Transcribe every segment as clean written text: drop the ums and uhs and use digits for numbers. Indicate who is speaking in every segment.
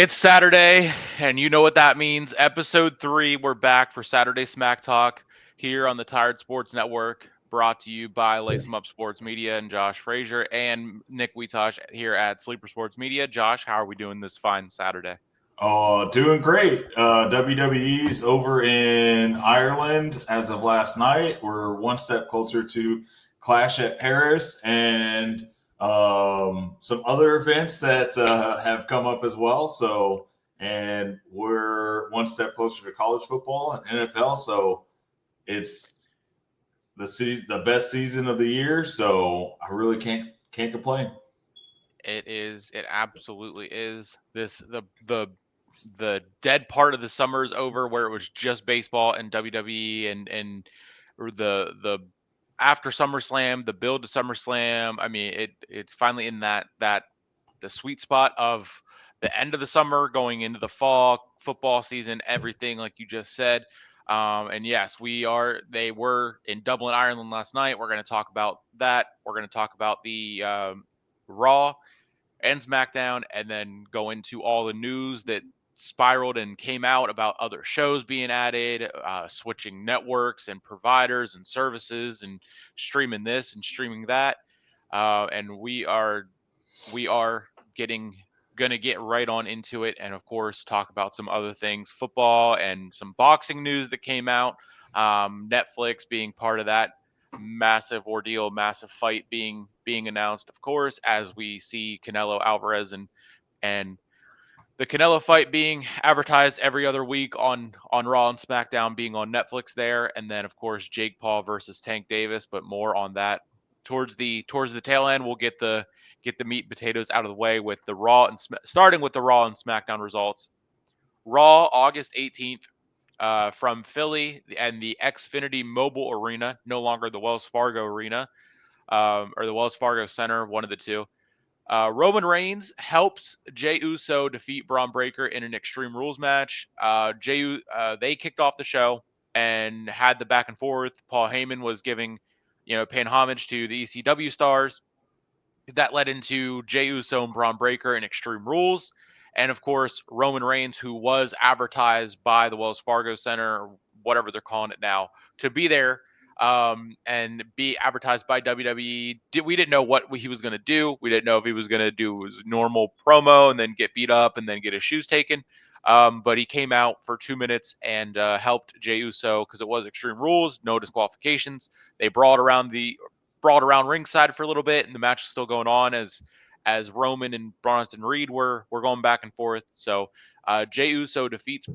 Speaker 1: It's Saturday, and you know what that means. Episode 3, we're back for Saturday SmackTalk here on the Tired Sports Network, brought to you by LaceEmUp Sports Media and Josh Frazier and Nick Wietosh here at Sleeper Sports Media. Josh, how are we doing this fine Saturday?
Speaker 2: Doing great. WWE's over in Ireland as of last night. We're one step closer to Clash at Paris and some other events that have come up as well. And we're one step closer to college football and NFL. So it's the best season of the year. So I really can't complain.
Speaker 1: It is. It absolutely is. The dead part of the summer is over, where it was just baseball and WWE and or the after SummerSlam, the build to SummerSlam. I mean, it's finally in that the sweet spot of the end of the summer going into the fall football season, everything like you just said. And yes, they were in Dublin, Ireland last night. We're going to talk about that. We're going to talk about the Raw and SmackDown, and then go into all the news that spiraled and came out about other shows being added, switching networks and providers and services, and streaming this and streaming that. And we are getting gonna get right on into it, and of course talk about some other things, football and some boxing news that came out. Netflix being part of that massive ordeal, massive fight being announced, of course, as we see Canelo Alvarez and the Canelo fight being advertised every other week on Raw and SmackDown, being on Netflix there, and then of course Jake Paul versus Tank Davis, but more on that towards the tail end. We'll get the meat and potatoes out of the way with the Raw and starting with the Raw and SmackDown results. Raw, August 18th, from Philly and the Xfinity Mobile Arena, no longer the Wells Fargo Arena, or the Wells Fargo Center, one of the two. Roman Reigns helped Jey Uso defeat Braun Breaker in an Extreme Rules match. They kicked off the show and had the back and forth. Paul Heyman was paying homage to the ECW stars. That led into Jey Uso and Braun Breaker in Extreme Rules. And of course, Roman Reigns, who was advertised by the Wells Fargo Center, or whatever they're calling it now, to be there and be advertised by WWE. We didn't know what he was going to do. We didn't know if he was going to do his normal promo and then get beat up and then get his shoes taken. But he came out for 2 minutes and helped Jey Uso, because it was Extreme Rules, no disqualifications. They brawled around ringside for a little bit, and the match is still going on as Roman and Bronson Reed were going back and forth. So Jey Uso defeats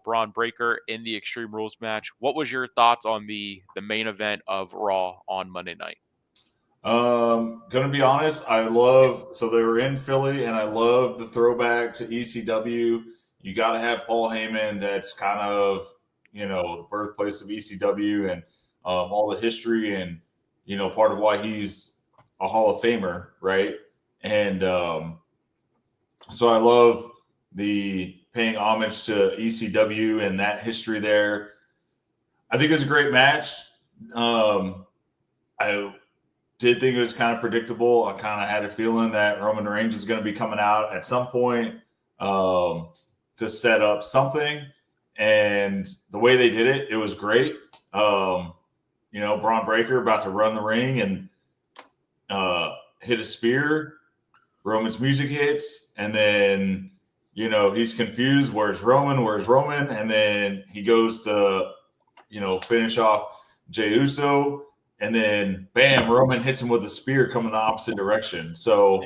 Speaker 1: Braun Breaker in the Extreme Rules match. What was your thoughts on the main event of Raw on Monday night?
Speaker 2: Gonna be honest, so they were in Philly, and I love the throwback to ECW. You got to have Paul Heyman. That's kind of, the birthplace of ECW and all the history, and part of why he's a Hall of Famer, right? And so I love the paying homage to ECW and that history there. I think it was a great match. I did think it was kind of predictable. I kind of had a feeling that Roman Reigns was going to be coming out at some point to set up something. And the way they did it, it was great. Braun Breaker about to run the ring and hit a spear. Roman's music hits, and then he's confused. Where's Roman? Where's Roman? And then he goes to finish off Jey Uso, and then bam, Roman hits him with a spear coming the opposite direction. So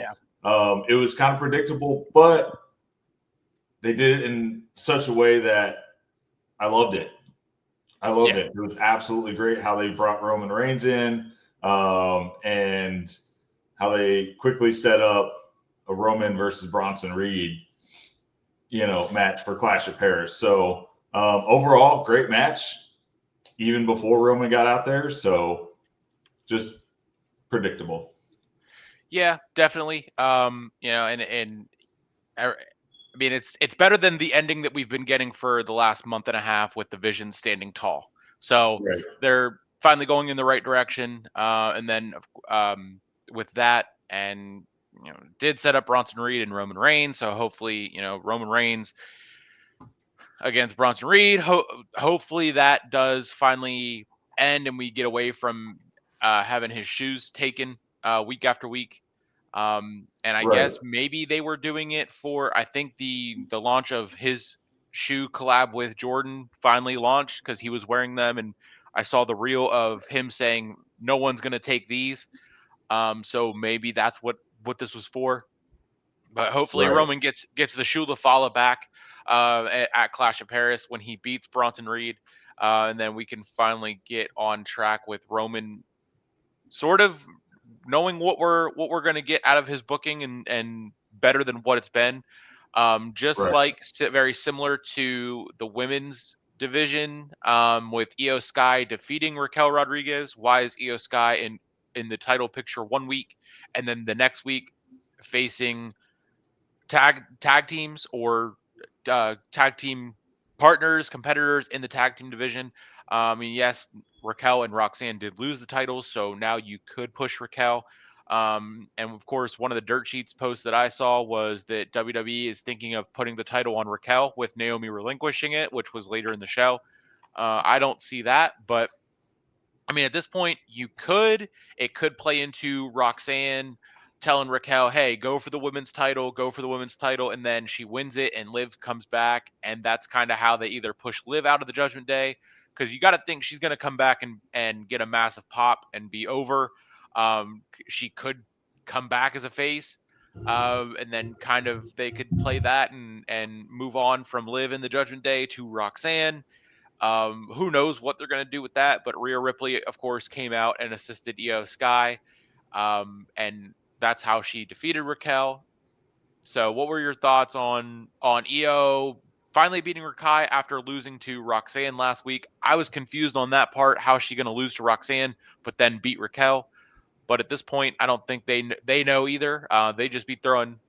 Speaker 2: it was kind of predictable, but they did it in such a way that I loved it. It. It was absolutely great how they brought Roman Reigns in, and how they quickly set up a Roman versus Bronson Reed, match for Clash of Paris. So overall, great match, even before Roman got out there. So just predictable.
Speaker 1: Yeah, definitely. I mean, it's better than the ending that we've been getting for the last month and a half with the Vision standing tall. So they're finally going in the right direction. And then with that, and did set up Bronson Reed and Roman Reigns. So hopefully, Roman Reigns against Bronson Reed. Hopefully that does finally end and we get away from having his shoes taken week after week. And I
Speaker 2: Right.
Speaker 1: guess maybe they were doing it for, I think the launch of his shoe collab with Jordan finally launched because he was wearing them, and I saw the reel of him saying no one's gonna take these. So maybe that's what this was for. But hopefully
Speaker 2: Right.
Speaker 1: Roman gets the Shula Fala back at Clash of Paris when he beats Bronson Reed, and then we can finally get on track with Roman sort of knowing what we're going to get out of his booking and better than what it's been. Just
Speaker 2: Right.
Speaker 1: like very similar to the women's division with Io Sky defeating Raquel Rodriguez. Why is Io Sky in the title picture one week and then the next week facing tag teams or tag team partners, competitors in the tag team division? Yes, Raquel and Roxanne did lose the titles, so now you could push Raquel. And of course, one of the dirt sheets posts that I saw was that WWE is thinking of putting the title on Raquel with Naomi relinquishing it, which was later in the show. I don't see that, but at this point, it could play into Roxanne telling Raquel, hey, go for the women's title, go for the women's title. And then she wins it and Liv comes back. And that's kind of how they either push Liv out of the Judgment Day. Because you got to think she's going to come back and get a massive pop and be over. She could come back as a face. And then kind of they could play that and move on from Liv in the Judgment Day to Roxanne. Who knows what they're going to do with that? But Rhea Ripley, of course, came out and assisted Io Sky, and that's how she defeated Raquel. So, what were your thoughts on Io finally beating Rakai after losing to Roxanne last week? I was confused on that part. How is she going to lose to Roxanne, but then beat Raquel? But at this point, I don't think they know either. They just be throwing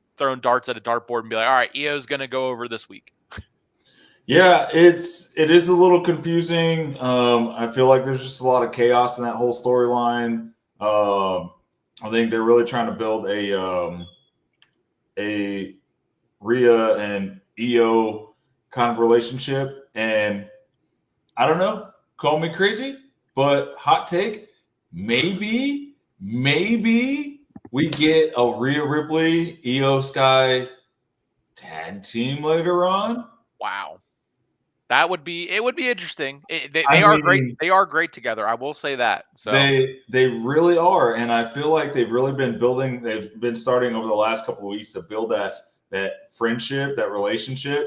Speaker 1: darts at a dartboard and be like, all right, Io's going to go over this week.
Speaker 2: Yeah, it is a little confusing. I feel like there's just a lot of chaos in that whole storyline. I think they're really trying to build a Rhea and Io kind of relationship, and I don't know. Call me crazy, but hot take: maybe we get a Rhea Ripley Io Sky tag team later on.
Speaker 1: Wow. It would be interesting. They
Speaker 2: I
Speaker 1: are great.
Speaker 2: mean,
Speaker 1: They are great together. I will say that. So
Speaker 2: they really are, and I feel like they've really been building. They've been starting over the last couple of weeks to build that friendship, that relationship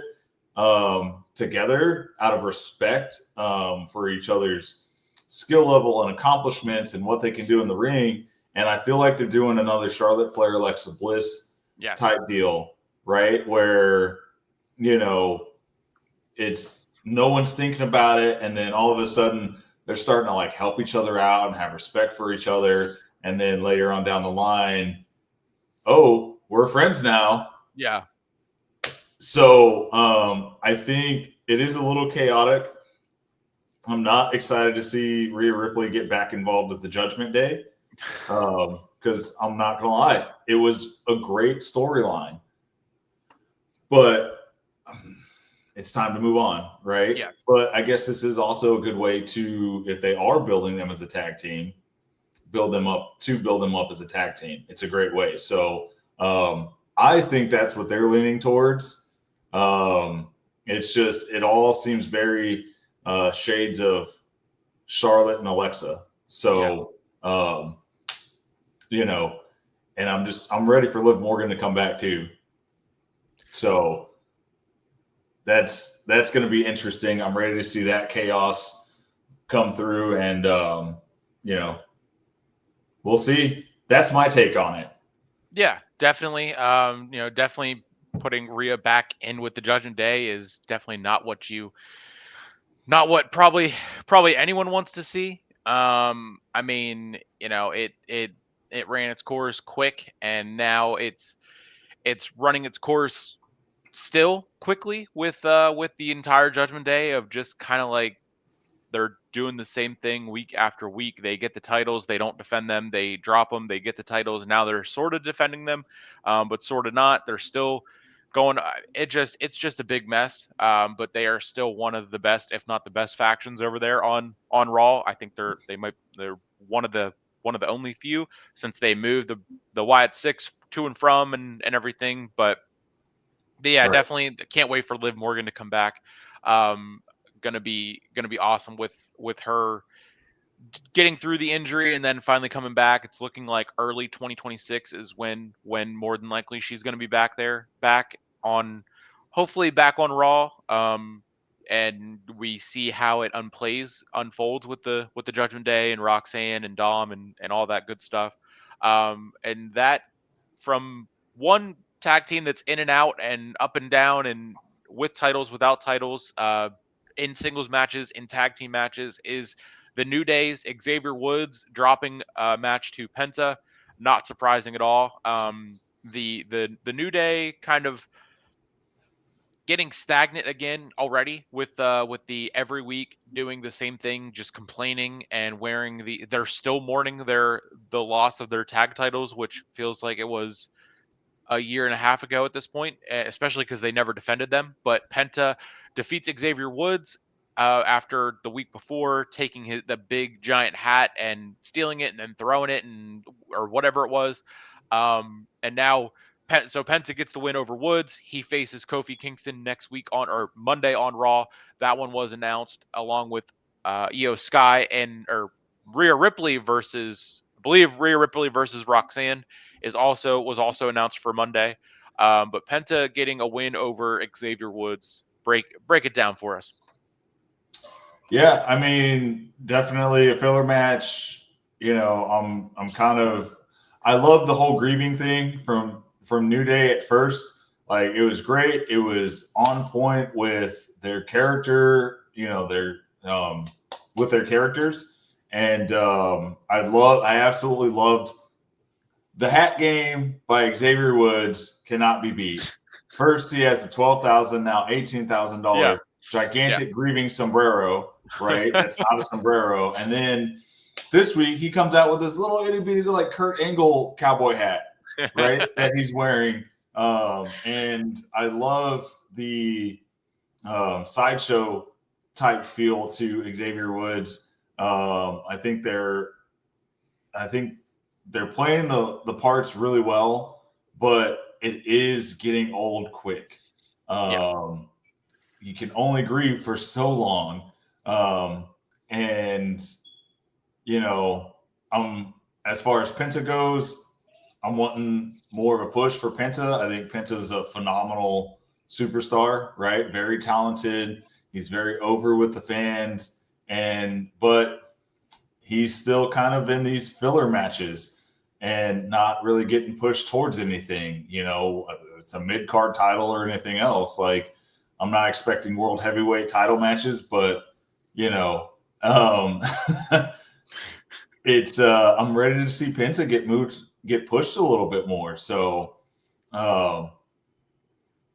Speaker 2: together out of respect for each other's skill level and accomplishments and what they can do in the ring. And I feel like they're doing another Charlotte Flair, Alexa Bliss type deal, right? Where it's no one's thinking about it, and then all of a sudden they're starting to like help each other out and have respect for each other, and then later on down the line, oh, we're friends now.
Speaker 1: Yeah.
Speaker 2: So I think it is a little chaotic. I'm not excited to see Rhea Ripley get back involved with the Judgment Day because I'm not gonna lie, it was a great storyline, but it's time to move on, right?
Speaker 1: Yeah.
Speaker 2: But I guess this is also a good way to, if they are building them as a tag team, build them up as a tag team. It's a great way. So I think that's what they're leaning towards. It's just, it all seems very shades of Charlotte and Alexa. So, and I'm ready for Liv Morgan to come back too. So that's going to be interesting. I'm ready to see that chaos come through, and we'll see. That's my take on it.
Speaker 1: Yeah, definitely. Definitely putting Rhea back in with the Judgment Day is definitely not what probably anyone wants to see. It ran its course quick, and now it's running its course still quickly with the entire Judgment Day of just kind of like they're doing the same thing week after week. They get the titles, they don't defend them, they drop them, they get the titles. Now they're sort of defending them, but sort of not. They're still going. It's just a big mess. But they are still one of the best, if not the best, factions over there on Raw. I think they're one of the only few, since they moved the Wyatt Six to and from and everything. But yeah,
Speaker 2: Right.
Speaker 1: definitely can't wait for Liv Morgan to come back. Um, gonna be awesome with her getting through the injury and then finally coming back. It's looking like early 2026 is when more than likely she's gonna be back on, hopefully back on Raw. And we see how it unfolds with the Judgment Day and Roxanne and Dom and all that good stuff. And that, from one tag team that's in and out and up and down and with titles, without titles, in singles matches, in tag team matches, is the New Day's Xavier Woods dropping a match to Penta. Not surprising at all. The New Day kind of getting stagnant again already with the every week doing the same thing, just complaining and wearing they're still mourning the loss of their tag titles, which feels like it was a year and a half ago at this point, especially because they never defended them. But Penta defeats Xavier Woods after the week before taking the big giant hat and stealing it and then throwing it or whatever it was. And now so Penta gets the win over Woods. He faces Kofi Kingston next week or Monday on Raw. That one was announced along with Io Sky or Rhea Ripley versus, I believe, Rhea Ripley versus Roxanne was also announced for Monday. But Penta getting a win over Xavier Woods. Break it down for us.
Speaker 2: Yeah, I mean, definitely a filler match. I'm kind of, I love the whole grieving thing from New Day at first. Like, it was great. It was on point with their character, with their characters. And I absolutely loved the hat game by Xavier Woods. Cannot be beat. First, he has the $12,000, now $18,000 gigantic grieving sombrero, right? That's not a sombrero. And then this week he comes out with this little itty bitty like Kurt Angle cowboy hat, right? That he's wearing. And I love the sideshow type feel to Xavier Woods. I think they're playing the parts really well, but it is getting old quick. You can only grieve for so long. And as far as Penta goes, I'm wanting more of a push for Penta. I think Penta's a phenomenal superstar, right? Very talented. He's very over with the fans, but he's still kind of in these filler matches and not really getting pushed towards anything. It's a mid-card title or anything else. Like, I'm not expecting world heavyweight title matches, but it's I'm ready to see Penta get pushed a little bit more. So don't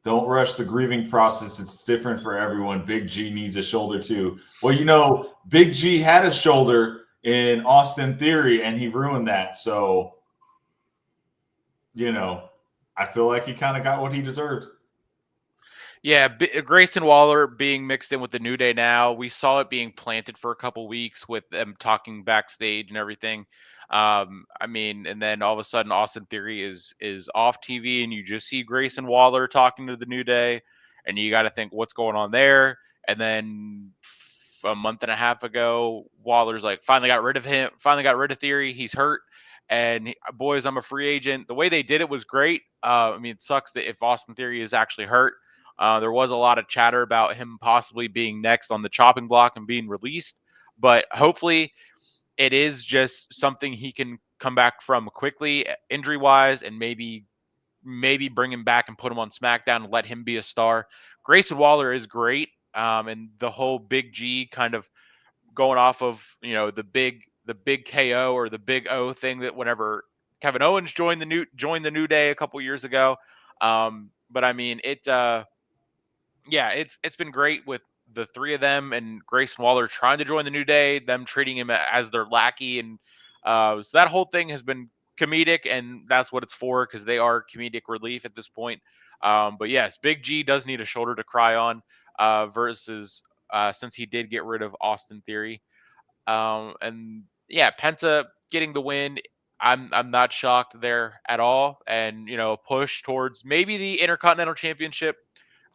Speaker 2: rush the grieving process. It's different for everyone. Big G needs a shoulder too. Well, Big G had a shoulder in Austin Theory and he ruined that. So, I feel like he kind of got what he deserved.
Speaker 1: Yeah, Grayson Waller being mixed in with the New Day now. We saw it being planted for a couple weeks with them talking backstage and everything. And then all of a sudden Austin Theory is off TV and you just see Grayson Waller talking to the New Day, and you got to think, what's going on there? And then a month and a half ago, Waller's like, finally got rid of Theory. He's hurt. And boys, I'm a free agent. The way they did it was great. It sucks that if Austin Theory is actually hurt. There was a lot of chatter about him possibly being next on the chopping block and being released, but hopefully it is just something he can come back from quickly, injury-wise, and maybe bring him back and put him on SmackDown and let him be a star. Grayson Waller is great, and the whole Big G kind of going off of the big KO or the big O thing that whenever Kevin Owens joined the New Day a couple years ago. But I mean it. Yeah, it's been great with the three of them and Grayson Waller trying to join the New Day, them treating him as their lackey, and so that whole thing has been comedic, and that's what it's for because they are comedic relief at this point. But yes, Big G does need a shoulder to cry on versus since he did get rid of Austin Theory. And yeah, Penta getting the win. I'm not shocked there at all, and push towards maybe the Intercontinental Championship,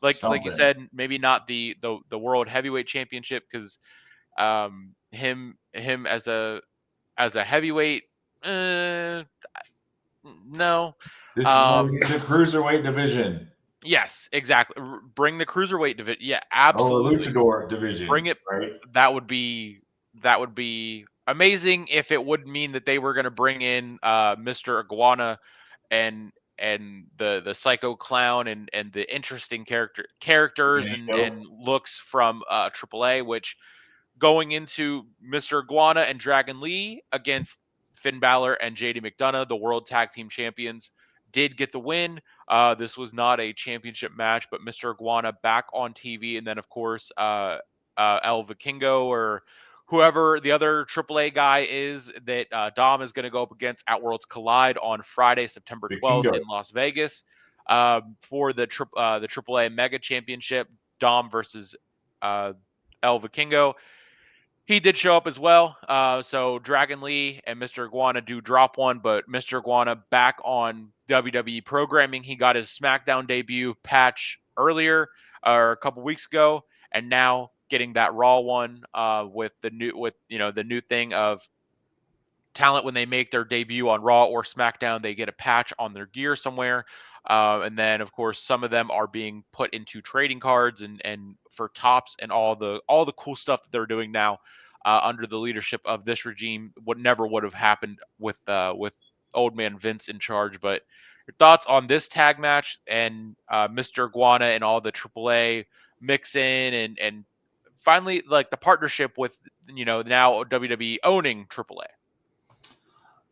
Speaker 1: like you
Speaker 2: Something.
Speaker 1: said, maybe not the World Heavyweight Championship because him as a heavyweight, no.
Speaker 2: This is why we
Speaker 1: Um,
Speaker 2: need the cruiserweight division
Speaker 1: yes, exactly. Bring the cruiserweight division. Yeah,
Speaker 2: or
Speaker 1: absolutely.
Speaker 2: luchador division,
Speaker 1: Bring it.
Speaker 2: right?
Speaker 1: That would be amazing if it would mean that they were going to bring in Mr. Iguana and the psycho clown and the interesting characters
Speaker 2: Domenico.
Speaker 1: and looks from AAA, which going into Mr. Iguana and Dragon Lee against Finn Balor and JD McDonough, the World Tag Team Champions, did get the win. This was not a championship match, but Mr. Iguana back on TV, and then of course El Vikingo or whoever the other AAA guy is that Dom is going to go up against at Worlds Collide on Friday, September 12th
Speaker 2: Vikingo.
Speaker 1: in Las Vegas for the AAA Mega Championship. Dom versus El Vikingo. He did show up as well. So Dragon Lee and Mr. Iguana do drop one, but Mr. Iguana back on WWE programming. He got his SmackDown debut patch earlier or a couple weeks ago, and now getting that Raw one with the new thing of talent when they make their debut on Raw or SmackDown, they get a patch on their gear somewhere. And then, of course, some of them are being put into trading cards and for tops and all the cool stuff that they're doing now under the leadership of this regime. What never would have happened with old man Vince in charge. But your thoughts on this tag match and Mr. Iguana and all the AAA mix in and finally like the partnership with now WWE owning AAA.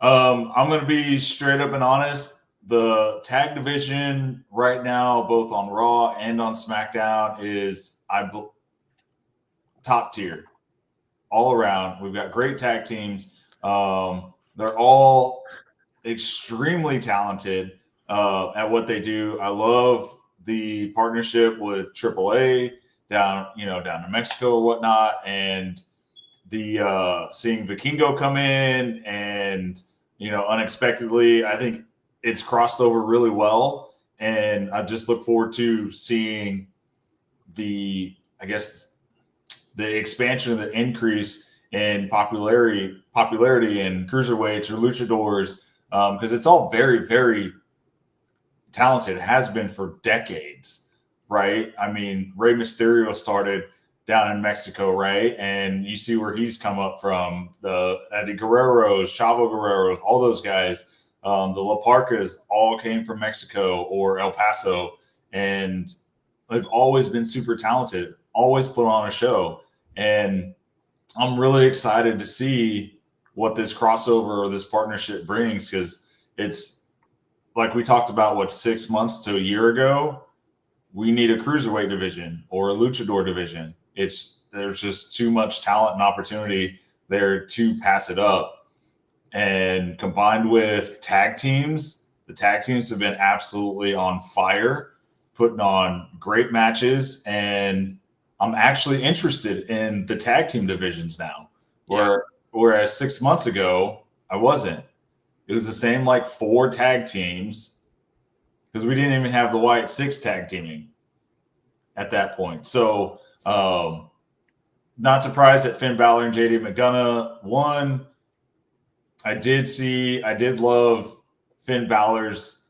Speaker 2: I'm going to be straight up and honest. The tag division right now, both on Raw and on SmackDown, is top tier all around. We've got great tag teams. They're all extremely talented at what they do. I love the partnership with AAA down to Mexico or whatnot, and the seeing Vikingo come in and unexpectedly, I think it's crossed over really well, and I just look forward to seeing the expansion of the increase in popularity in cruiserweights or luchadors because it's all very, very talented. It has been for decades, right? I mean, Rey Mysterio started down in Mexico, right? And you see where he's come up from. The Eddie Guerreros, Chavo Guerreros, all those guys. The La Parcas all came from Mexico or El Paso, and they've always been super talented, always put on a show. And I'm really excited to see what this crossover or this partnership brings because it's like we talked about, 6 months to a year ago, we need a cruiserweight division or a luchador division. There's just too much talent and opportunity there to pass it up. And combined with tag teams, the tag teams have been absolutely on fire, putting on great matches. And I'm actually interested in the tag team divisions now, whereas 6 months ago, I wasn't. It was the same 4 tag teams because we didn't even have the White Six tag teaming at that point. So, not surprised that Finn Balor and JD McDonough won. I did love Finn Balor's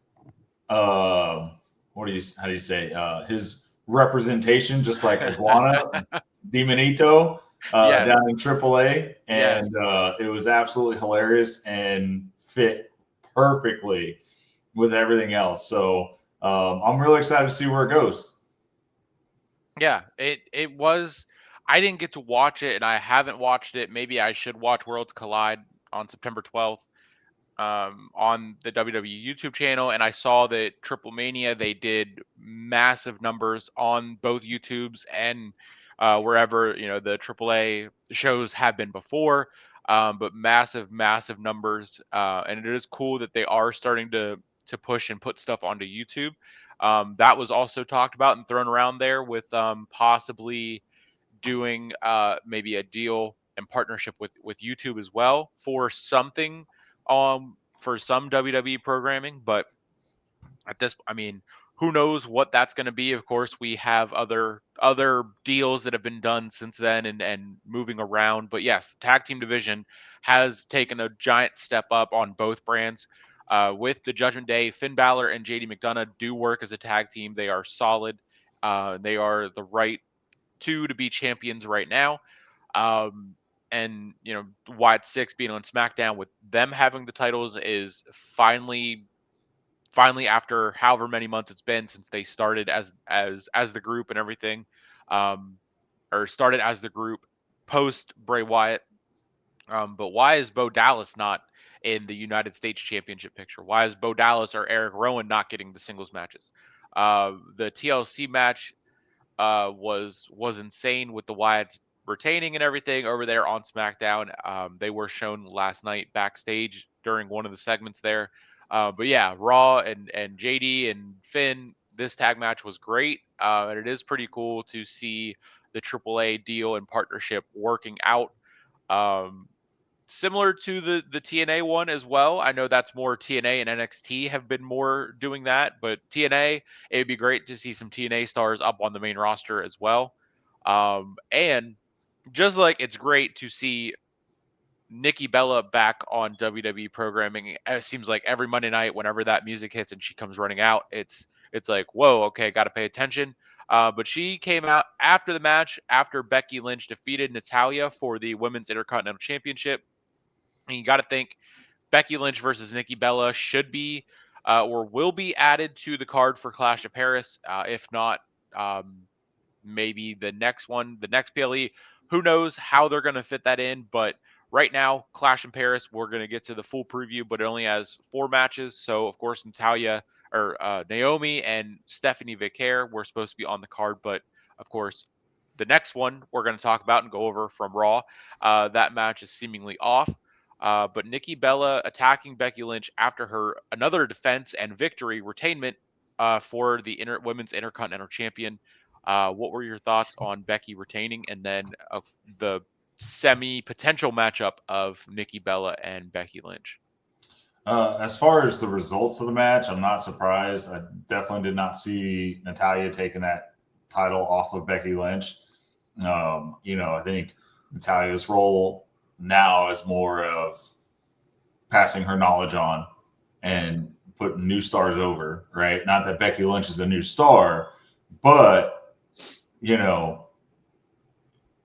Speaker 2: how do you say his representation, just like Iguana Demonito
Speaker 1: Yes.
Speaker 2: down in AAA, and
Speaker 1: Yes.
Speaker 2: it was absolutely hilarious and fit perfectly with everything else. So I'm really excited to see where it goes.
Speaker 1: Yeah, it was. I didn't get to watch it, and I haven't watched it. Maybe I should watch Worlds Collide on September 12th on the WWE YouTube channel. And I saw that Triple Mania they did massive numbers on both YouTubes and wherever the AAA shows have been before. But massive, massive numbers, and it is cool that they are starting to push and put stuff onto YouTube. That was also talked about and thrown around there with possibly doing maybe a deal and partnership with YouTube as well for something for some WWE programming. But at this, I mean, who knows what that's going to be? Of course, we have other deals that have been done since then and moving around. But yes, the tag team division has taken a giant step up on both brands. With the Judgment Day, Finn Balor and JD McDonough do work as a tag team. They are solid. They are the right two to be champions right now. Um, and Wyatt Six being on SmackDown with them having the titles is finally after however many months it's been since they started as the group and everything, um, or started as the group post Bray Wyatt. But why is Bo Dallas not in the United States Championship picture? Why is Bo Dallas or Eric Rowan not getting the singles matches? The TLC match was insane with the Wyatts retaining and everything over there on SmackDown. They were shown last night backstage during one of the segments there. But yeah, Raw and JD and Finn, this tag match was great, and it is pretty cool to see the AAA deal and partnership working out. Um, Similar to the TNA one as well. I know that's more TNA and NXT have been more doing that, but TNA, it would be great to see some TNA stars up on the main roster as well. And just like it's great to see Nikki Bella back on WWE programming. It seems like every Monday night, whenever that music hits and she comes running out, it's like, whoa, okay, got to pay attention. But she came out after the match after Becky Lynch defeated Natalia for the Women's Intercontinental Championship. And you got to think Becky Lynch versus Nikki Bella should be or will be added to the card for Clash of Paris. If not, um, maybe the next one, the next PLE. Who knows how they're going to fit that in? But right now, Clash in Paris, we're going to get to the full preview, but it only has 4 matches. So, of course, Natalia or Naomi and Stephanie Vicaire were supposed to be on the card. But, of course, the next one we're going to talk about and go over from Raw, that match is seemingly off. But Nikki Bella attacking Becky Lynch after her another defense and victory retainment for the women's Intercontinental Champion. What were your thoughts on Becky retaining and then the semi potential matchup of Nikki Bella and Becky Lynch?
Speaker 2: As far as the results of the match, I'm not surprised. I definitely did not see Natalia taking that title off of Becky Lynch. I think Natalia's role now is more of passing her knowledge on and putting new stars over, right? Not that Becky Lynch is a new star, but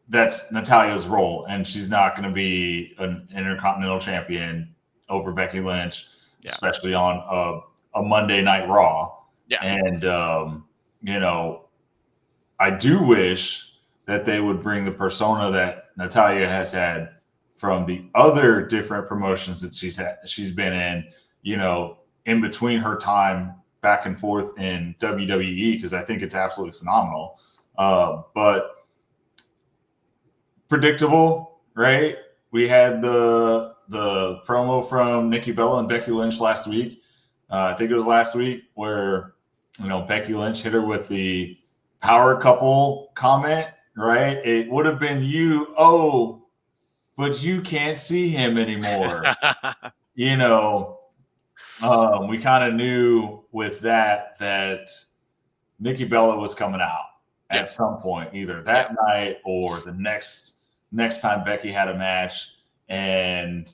Speaker 2: that's Natalia's role, and she's not going to be an Intercontinental Champion over Becky Lynch, especially on a Monday Night Raw.
Speaker 1: Yeah.
Speaker 2: And, I do wish that they would bring the persona that Natalia has had from the other different promotions that she's been in between her time back and forth in WWE, because I think it's absolutely phenomenal. But predictable, right? We had the promo from Nikki Bella and Becky Lynch last week. I think it was last week where, Becky Lynch hit her with the power couple comment, right? It would have been but you can't see him anymore. We kind of knew with that Nikki Bella was coming out at some point, either that night or the next time Becky had a match. And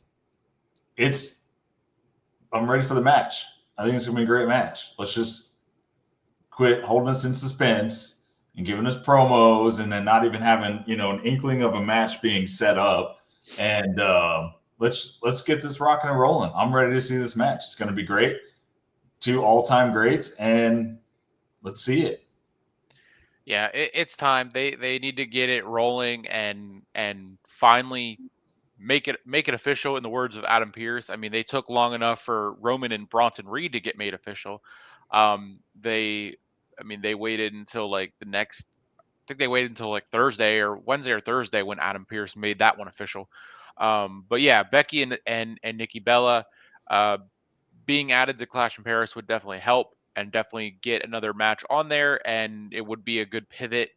Speaker 2: I'm ready for the match. I think it's going to be a great match. Let's just quit holding us in suspense and giving us promos and then not even having, an inkling of a match being set up. And let's get this rocking and rolling. I'm ready to see this match. It's going to be great. 2 all-time greats, and let's see it.
Speaker 1: Yeah, it's time. They need to get it rolling and finally make it official, in the words of Adam Pearce. I mean, they took long enough for Roman and Bronson Reed to get made official. They waited until like the next think they waited until like Thursday or Wednesday or Thursday when Adam Pearce made that one official. But yeah, Becky and Nikki Bella uh, being added to Clash in Paris would definitely help and definitely get another match on there, and it would be a good pivot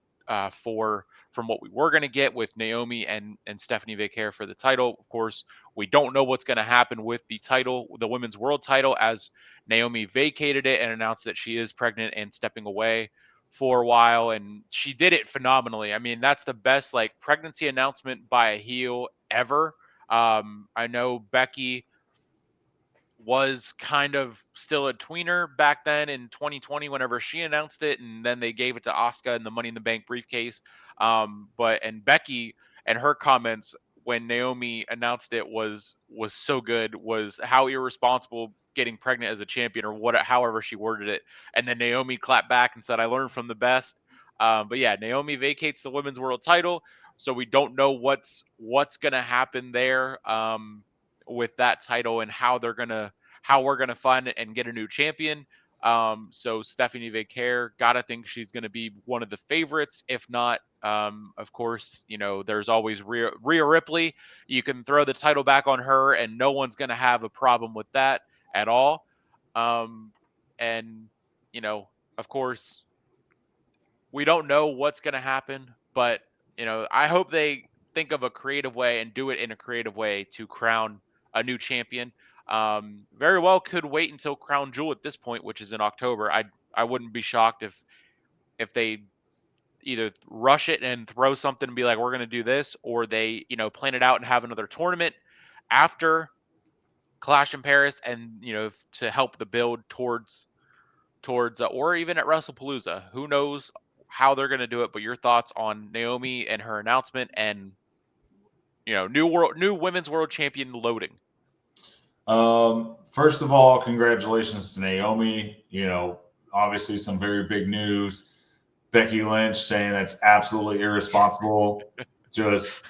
Speaker 1: for from what we were going to get with Naomi and Stephanie Vaquer for the title. Of course, we don't know what's going to happen with the title, the women's world title, as Naomi vacated it and announced that she is pregnant and stepping away for a while, and she did it phenomenally. I mean, that's the best like pregnancy announcement by a heel ever. I know Becky was kind of still a tweener back then in 2020 whenever she announced it, and then they gave it to Asuka in the Money in the Bank briefcase. But Becky and her comments when Naomi announced it was so good, was how irresponsible getting pregnant as a champion, or what, however she worded it. And then Naomi clapped back and said, "I learned from the best." But yeah, Naomi vacates the women's world title, so we don't know what's gonna happen there. With that title and how we're gonna find it and get a new champion. So Stephanie Vaquer, gotta think she's gonna be one of the favorites. If not, of course, there's always Rhea Ripley. You can throw the title back on her, and no one's gonna have a problem with that at all. Um, and of course, we don't know what's going to happen, but I hope they think of a creative way and do it in a creative way to crown a new champion. Very well could wait until Crown Jewel at this point, which is in October. I wouldn't be shocked if they either rush it and throw something and be like, we're going to do this, or they plan it out and have another tournament after Clash in Paris, and to help the build towards or even at WrestlePalooza. Who knows how they're going to do it? But your thoughts on Naomi and her announcement, and new women's world champion loading.
Speaker 2: First of all, congratulations to Naomi. Obviously some very big news. Becky Lynch saying that's absolutely irresponsible. Just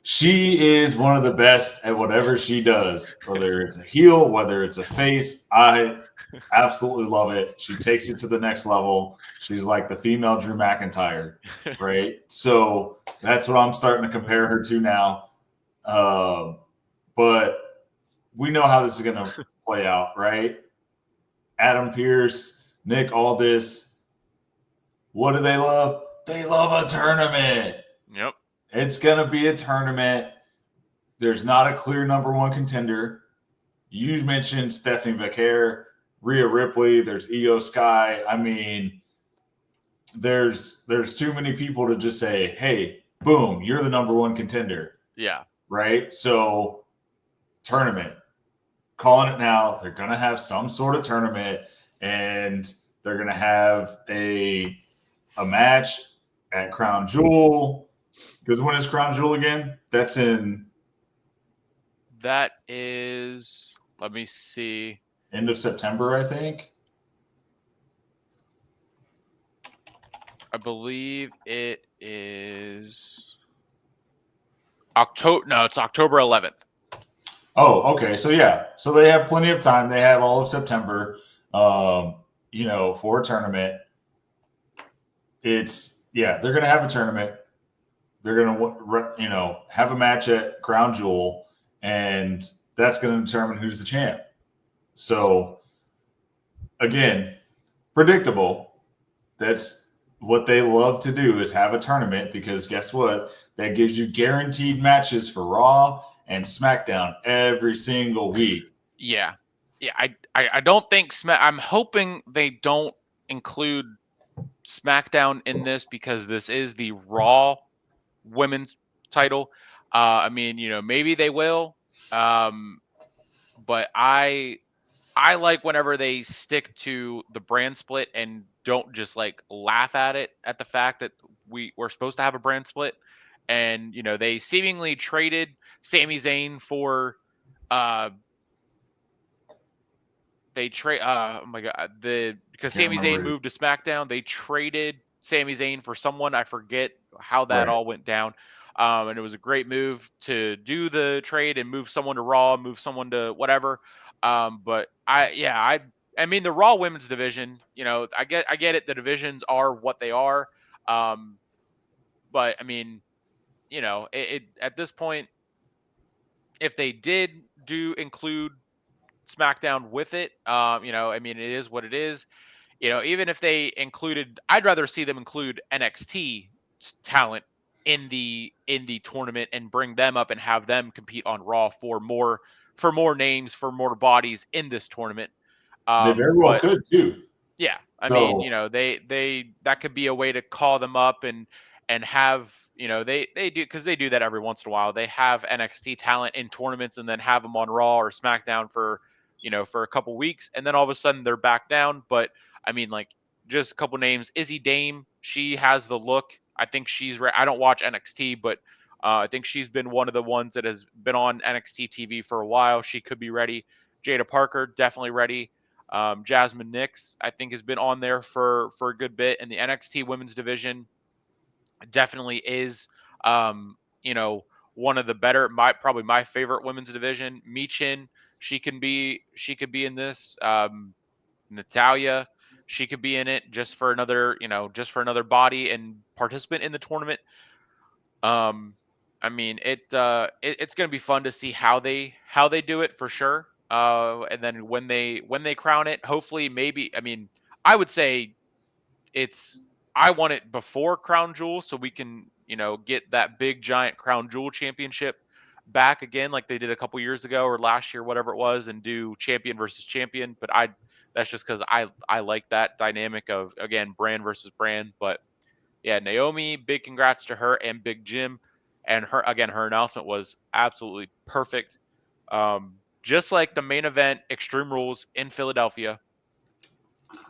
Speaker 2: she is one of the best at whatever she does, whether it's a heel, whether it's a face. I absolutely love it. She takes it to the next level. She's like the female Drew McIntyre, right? So that's what I'm starting to compare her to now. But we know how this is going to play out, right? Adam Pearce, Nick Aldis. What do they love? They love a tournament.
Speaker 1: Yep.
Speaker 2: It's going to be a tournament. There's not a clear number one contender. You mentioned Stephanie Vaquer, Rhea Ripley. There's Io Sky. I mean, there's too many people to just say, hey, boom, you're the number one contender.
Speaker 1: Yeah.
Speaker 2: Right? So, tournament. Calling it now. They're going to have some sort of tournament, and they're going to have a match at Crown Jewel. Because when is Crown Jewel again? That
Speaker 1: is, let me see.
Speaker 2: End of September, I think.
Speaker 1: I believe it is October. No, it's October 11th.
Speaker 2: Oh, okay. So yeah, so they have plenty of time. They have all of September, for a tournament. They're going to have a tournament. They're going to, have a match at Crown Jewel, and that's going to determine who's the champ. So, again, predictable. That's what they love to do, is have a tournament, because guess what? That gives you guaranteed matches for Raw and SmackDown every single week.
Speaker 1: Yeah. I don't think I'm hoping they don't include SmackDown in this, because this is the Raw women's title. I mean, maybe they will. But I like whenever they stick to the brand split and don't just like laugh at the fact that we're supposed to have a brand split. And they seemingly traded Sami Zayn for oh my god, because Sami Zayn moved to SmackDown, they traded Sami Zayn for someone. I forget how that all went down. And it was a great move to do the trade and move someone to Raw, move someone to whatever. But I mean, the Raw women's division, I get it. The divisions are what they are. Um, but I mean, it at this point, if they did do include SmackDown with it, I mean, it is what it is. Even if they included, I'd rather see them include NXT talent in the tournament and bring them up and have them compete on Raw for more names, for more bodies in this tournament.
Speaker 2: They very well
Speaker 1: But
Speaker 2: could too.
Speaker 1: yeah, I mean,
Speaker 2: So
Speaker 1: they that could be a way to call them up and have, they do, because they do that every once in a while. They have NXT talent in tournaments and then have them on Raw or SmackDown for a couple weeks, and then all of a sudden they're back down. But I mean, like, just a couple names. Izzy Dame, she has the look. I think I don't watch NXT, but I think she's been one of the ones that has been on NXT TV for a while. She could be ready. Jada Parker, definitely ready. Jasmine Nix, I think, has been on there for a good bit, and the NXT Women's Division definitely is, um, you know, one of the better, probably my favorite women's division. Michin, she could be in this. Natalia, she could be in it just for another body and participant in the tournament. Um, I mean, it's going to be fun to see how they do it for sure. And then when they crown it, hopefully, maybe, I mean, I would say it's I want it before Crown Jewel so we can, get that big giant Crown Jewel championship back again like they did a couple years ago or last year, whatever it was, and do champion versus champion. But that's just because I like that dynamic of, again, brand versus brand. But yeah, Naomi, big congrats to her and Big Jim. And her announcement was absolutely perfect. Just like the main event, Extreme Rules in Philadelphia,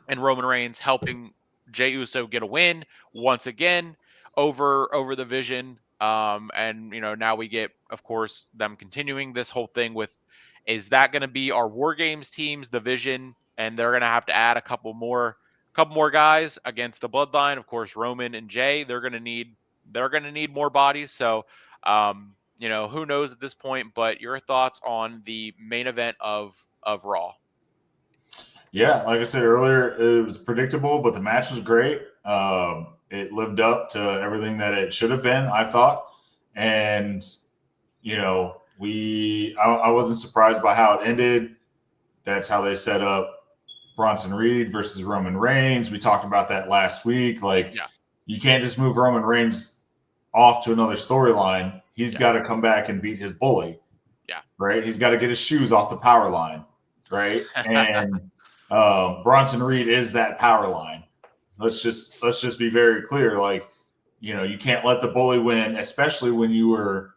Speaker 1: and Roman Reigns helping Jey Uso get a win once again over the Vision. And now we get, of course, them continuing this whole thing with, is that going to be our War Games teams, the Vision, and they're going to have to add a couple more guys against the Bloodline. Of course, Roman and Jey, they're going to need more bodies. So, who knows at this point? But your thoughts on the main event of Raw?
Speaker 2: yeah, like I said earlier, it was predictable, but the match was great. It lived up to everything that it should have been, I thought. And I wasn't surprised by how it ended. That's how they set up Bronson Reed versus Roman Reigns. We talked about that last week. Like,
Speaker 1: Yeah.
Speaker 2: you can't just move Roman Reigns off to another storyline. He's got to come back and beat his bully.
Speaker 1: Yeah.
Speaker 2: Right. He's got to get his shoes off the power line. Right. And Bronson Reed is that power line. Let's just be very clear. Like, you can't let the bully win, especially when you were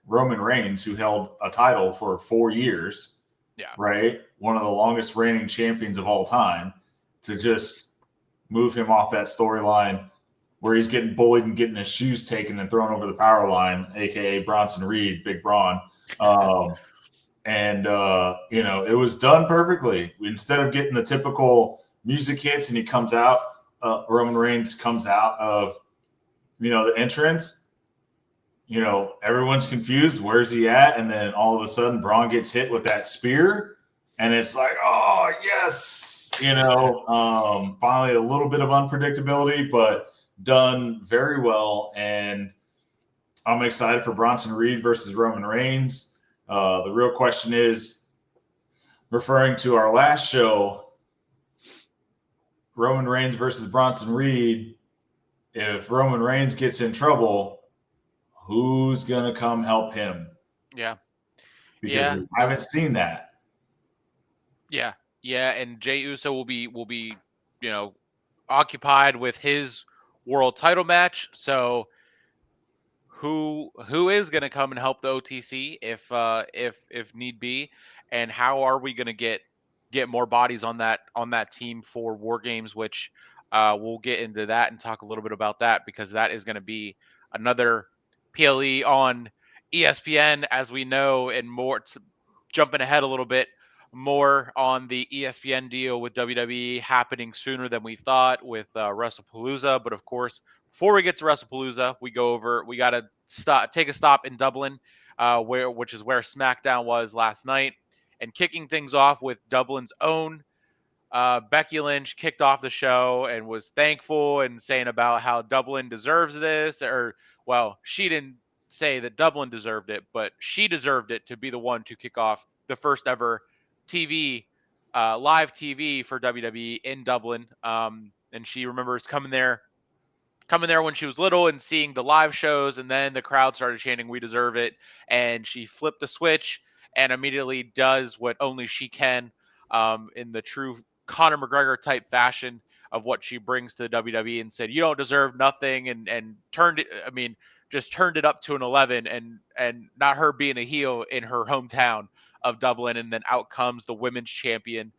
Speaker 2: Roman Reigns, who held a title for 4 years.
Speaker 1: Yeah.
Speaker 2: Right. One of the longest reigning champions of all time, to just move him off that storyline where he's getting bullied and getting his shoes taken and thrown over the power line, aka Bronson Reed, Big Braun. And it was done perfectly. Instead of getting the typical music hits and he comes out, Roman Reigns comes out of the entrance. Everyone's confused. Where's he at? And then all of a sudden, Braun gets hit with that spear, and it's like, oh yes, finally a little bit of unpredictability, but done very well. And I'm excited for Bronson Reed versus Roman Reigns. The real question is, referring to our last show, Roman Reigns versus Bronson Reed. If Roman Reigns gets in trouble, who's going to come help him?
Speaker 1: Yeah.
Speaker 2: Because we haven't seen that.
Speaker 1: Yeah. Yeah. And Jey Uso will be, occupied with his world title match. So who is going to come and help the OTC if need be, and how are we going to get more bodies on that team for War Games, which we'll get into that and talk a little bit about that, because that is going to be another PLE on ESPN, as we know. And more, jumping ahead a little bit, more on the ESPN deal with WWE happening sooner than we thought with WrestlePalooza. But of course, before we get to WrestlePalooza, we got to take a stop in Dublin, which is where SmackDown was last night, and kicking things off with Dublin's own Becky Lynch kicked off the show and was thankful and saying about how Dublin deserves this, or well, she didn't say that Dublin deserved it, but she deserved it to be the one to kick off the first ever TV, live TV for WWE in Dublin. And she remembers coming there when she was little and seeing the live shows, and then the crowd started chanting "We deserve it," and she flipped the switch and immediately does what only she can, in the true Conor McGregor type fashion of what she brings to the WWE, and said, "You don't deserve nothing," and turned it. I mean, just turned it up to an 11, and not her being a heel in her hometown of Dublin, and then out comes the women's champion,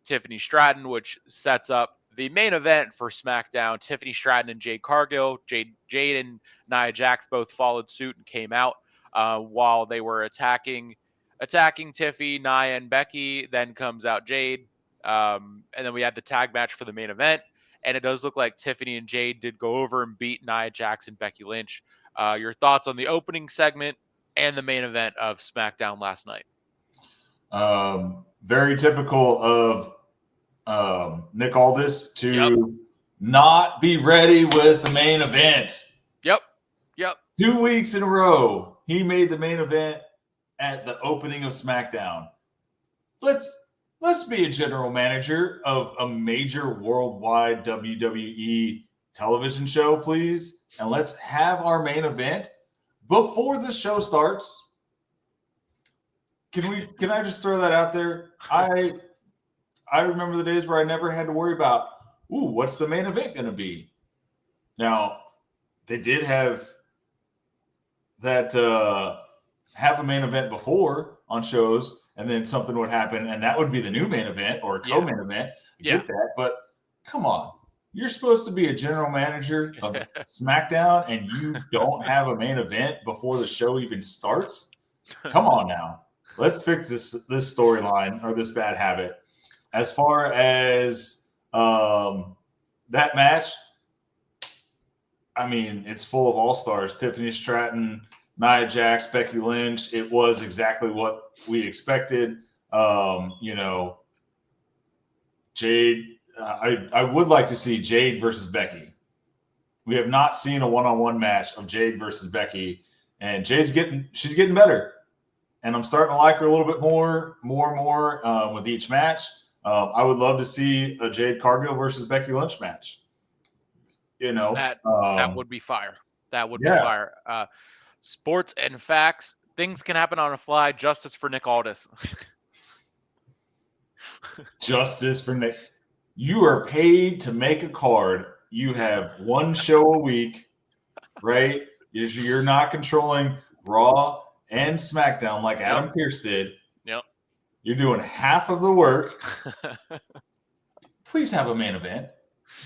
Speaker 1: Tiffany Stratton, which sets up the main event for SmackDown. Tiffany Stratton and Jade Cargill. Jade and Nia Jax both followed suit and came out while they were attacking Tiffy, Nia, and Becky. Then comes out Jade, and then we had the tag match for the main event. And it does look like Tiffany and Jade did go over and beat Nia Jax and Becky Lynch. Your thoughts on the opening segment and the main event of SmackDown last night?
Speaker 2: Very typical of Nick Aldis to not be ready with the main event.
Speaker 1: Yep.
Speaker 2: 2 weeks in a row, he made the main event at the opening of SmackDown. Let's be a general manager of a major worldwide WWE television show, please, and let's have our main event before the show starts. Can I just throw that out there? I remember the days where I never had to worry about, what's the main event going to be? Now, they did have that have a main event before on shows, and then something would happen, and that would be the new main event or a co-main event. I get that, but come on. You're supposed to be a general manager of SmackDown, and you don't have a main event before the show even starts? Come on now. Let's fix this storyline or this bad habit. As far as that match, I mean, it's full of all-stars. Tiffany Stratton, Nia Jax, Becky Lynch. It was exactly what we expected. Jade. I would like to see Jade versus Becky. We have not seen a one-on-one match of Jade versus Becky, and she's getting better. And I'm starting to like her a little bit more with each match. I would love to see a Jade Cargill versus Becky Lynch match.
Speaker 1: That would be fire. That would be fire. Sports and facts. Things can happen on the fly. Justice for Nick Aldis.
Speaker 2: Justice for Nick. You are paid to make a card. You have one show a week, right? You're not controlling Raw and SmackDown like Adam Pearce did.
Speaker 1: Yep.
Speaker 2: You're doing half of the work. Please have a main event.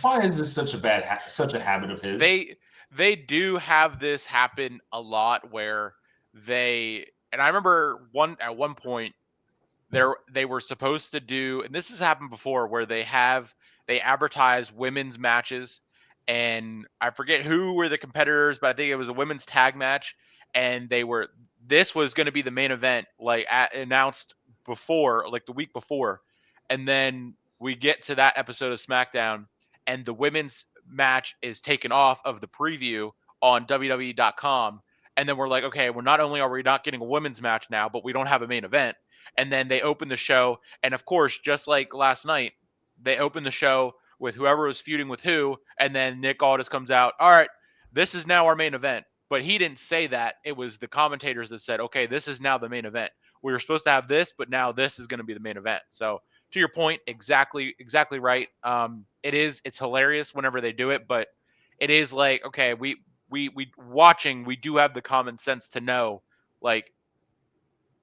Speaker 2: Why is this such a habit of his?
Speaker 1: They do have this happen a lot where and I remember at one point they were supposed to do, and this has happened before, where they advertise women's matches, and I forget who were the competitors, but I think it was a women's tag match, and this was going to be the main event, announced before, like the week before, and then we get to that episode of SmackDown, and the women's match is taken off of the preview on WWE.com, and then we're like, okay, not only are we not getting a women's match now, but we don't have a main event. And then they open the show, and of course, just like last night, they open the show with whoever was feuding with who, and then Nick Aldis comes out, all right, this is now our main event. But he didn't say that. It was the commentators that said, okay, this is now the main event. We were supposed to have this, but now this is going to be the main event. So to your point, exactly right. It's hilarious whenever they do it, but it is like, okay, we do have the common sense to know, like,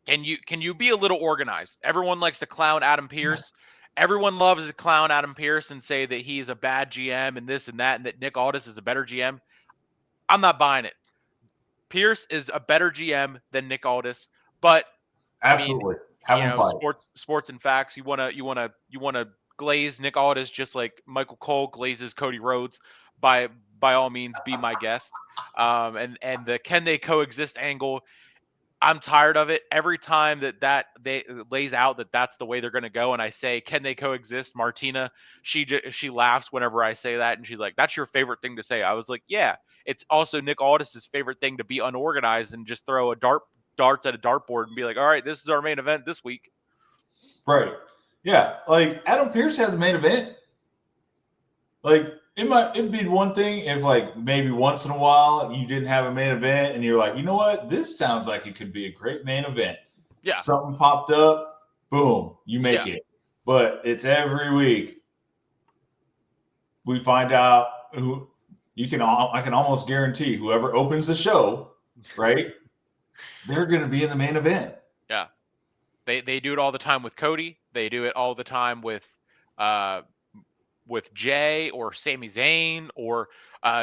Speaker 1: can you be a little organized? Everyone likes to clown Adam Pearce. Everyone loves to clown Adam Pearce and say that he's a bad GM and this and that, and that Nick Aldis is a better GM. I'm not buying it. Pearce is a better GM than Nick Aldis, but
Speaker 2: absolutely,
Speaker 1: sports and facts. You wanna glaze Nick Aldis just like Michael Cole glazes Cody Rhodes. By all means, be my guest. And the can they coexist angle. I'm tired of it. Every time that they lays out that that's the way they're going to go, and I say, can they coexist? Martina, she laughs whenever I say that, and she's like, "That's your favorite thing to say." I was like, "Yeah." It's also Nick Aldis's favorite thing to be unorganized and just throw darts at a dartboard and be like, "All right, this is our main event this week."
Speaker 2: Right. Yeah. Like Adam Pearce has a main event. Like it'd be one thing if like maybe once in a while you didn't have a main event and you're like, you know what, this sounds like it could be a great main event.
Speaker 1: Yeah.
Speaker 2: Something popped up, boom, you make
Speaker 1: Yeah.
Speaker 2: it. But it's every week. We find out who I can almost guarantee whoever opens the show, right? They're gonna be in the main event.
Speaker 1: Yeah. They do it all the time with Cody. They do it all the time with Jay or Sami Zayn or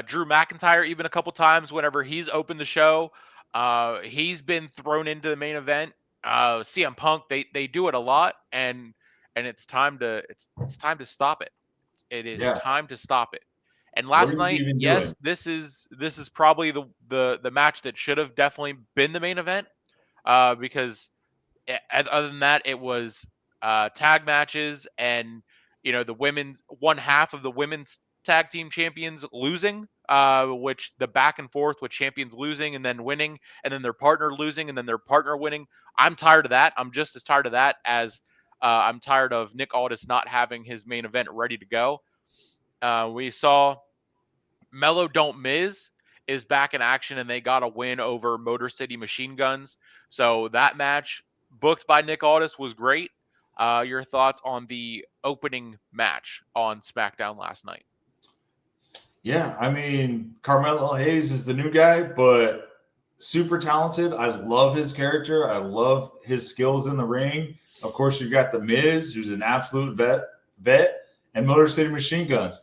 Speaker 1: Drew McIntyre. Even a couple times whenever he's opened the show, he's been thrown into the main event. CM Punk, they do it a lot, and it's time to stop it. It is
Speaker 2: Yeah.
Speaker 1: time to stop it. And
Speaker 2: What
Speaker 1: last
Speaker 2: are you
Speaker 1: night,
Speaker 2: even doing?
Speaker 1: yes, this is probably the match that should have definitely been the main event, because other than that, it was tag matches, and the one half of the women's tag team champions losing, which the back and forth with champions losing and then winning, and then their partner losing and then their partner winning. I'm tired of that. I'm just as tired of that as I'm tired of Nick Aldis not having his main event ready to go. We saw Mello Don't Miz is back in action, and they got a win over Motor City Machine Guns. So that match, booked by Nick Aldis, was great. Your thoughts on the opening match on SmackDown last night?
Speaker 2: Yeah, I mean, Carmelo Hayes is the new guy, but super talented. I love his character. I love his skills in the ring. Of course, you've got the Miz, who's an absolute vet, and Motor City Machine Guns,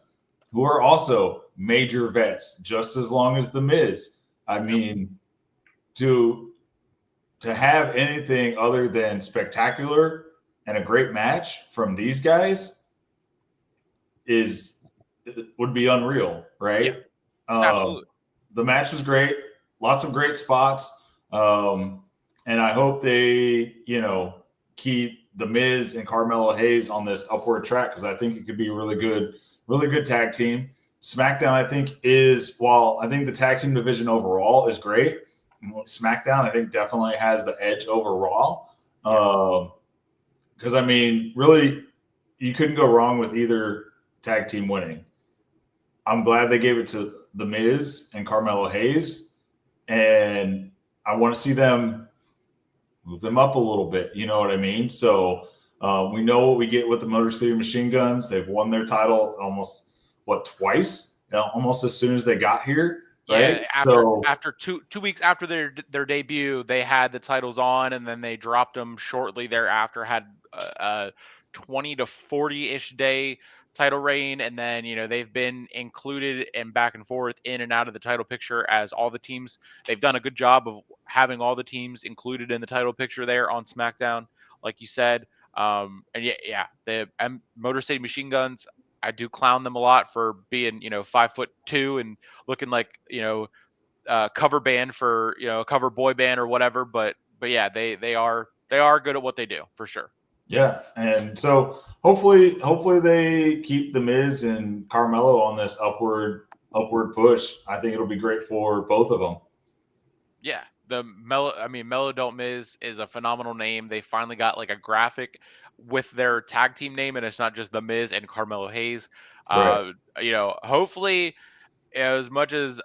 Speaker 2: who are also major vets, just as long as the Miz. I mean, to have anything other than spectacular and a great match from these guys would be unreal,
Speaker 1: Yeah,
Speaker 2: right?
Speaker 1: absolutely.
Speaker 2: The match was great, lots of great spots, and I hope they, keep the Miz and Carmelo Hayes on this upward track because I think it could be a really good tag team. SmackDown, I think, while I think the tag team division overall is great, SmackDown, I think, definitely has the edge over Raw. Because I mean, really, you couldn't go wrong with either tag team winning. I'm glad they gave it to The Miz and Carmelo Hayes, and I want to see them move them up a little bit. You know what I mean? So we know what we get with the Motor City Machine Guns. They've won their title almost twice, almost as soon as they got here. Right?
Speaker 1: Yeah, after two weeks after their debut, they had the titles on, and then they dropped them shortly thereafter. Had a 20 to 40-ish day title reign, and then they've been included and back and forth in and out of the title picture as all the teams. They've done a good job of having all the teams included in the title picture there on SmackDown, like you said. And the Motor City Machine Guns, I do clown them a lot for being 5'2" and looking like cover band for a cover boy band or whatever. But yeah, they are good at what they do for sure.
Speaker 2: Yeah, and so hopefully they keep the Miz and Carmelo on this upward push. I think it'll be great for both of them.
Speaker 1: Yeah, Mello Don't Miz is a phenomenal name. They finally got like a graphic with their tag team name, and it's not just the Miz and Carmelo Hayes.
Speaker 2: Right.
Speaker 1: Hopefully, as much as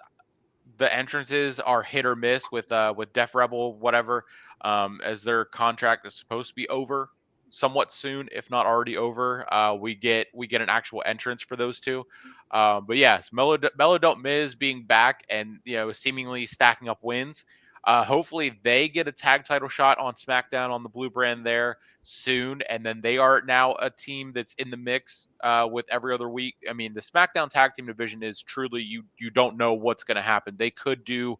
Speaker 1: the entrances are hit or miss with Def Rebel, whatever, as their contract is supposed to be over somewhat soon, if not already over. We get an actual entrance for those two. But yes, Mello Don't Miz being back and seemingly stacking up wins. Hopefully they get a tag title shot on SmackDown on the blue brand there soon, and then they are now a team that's in the mix with every other week. I mean, the SmackDown tag team division is truly you don't know what's going to happen. They could do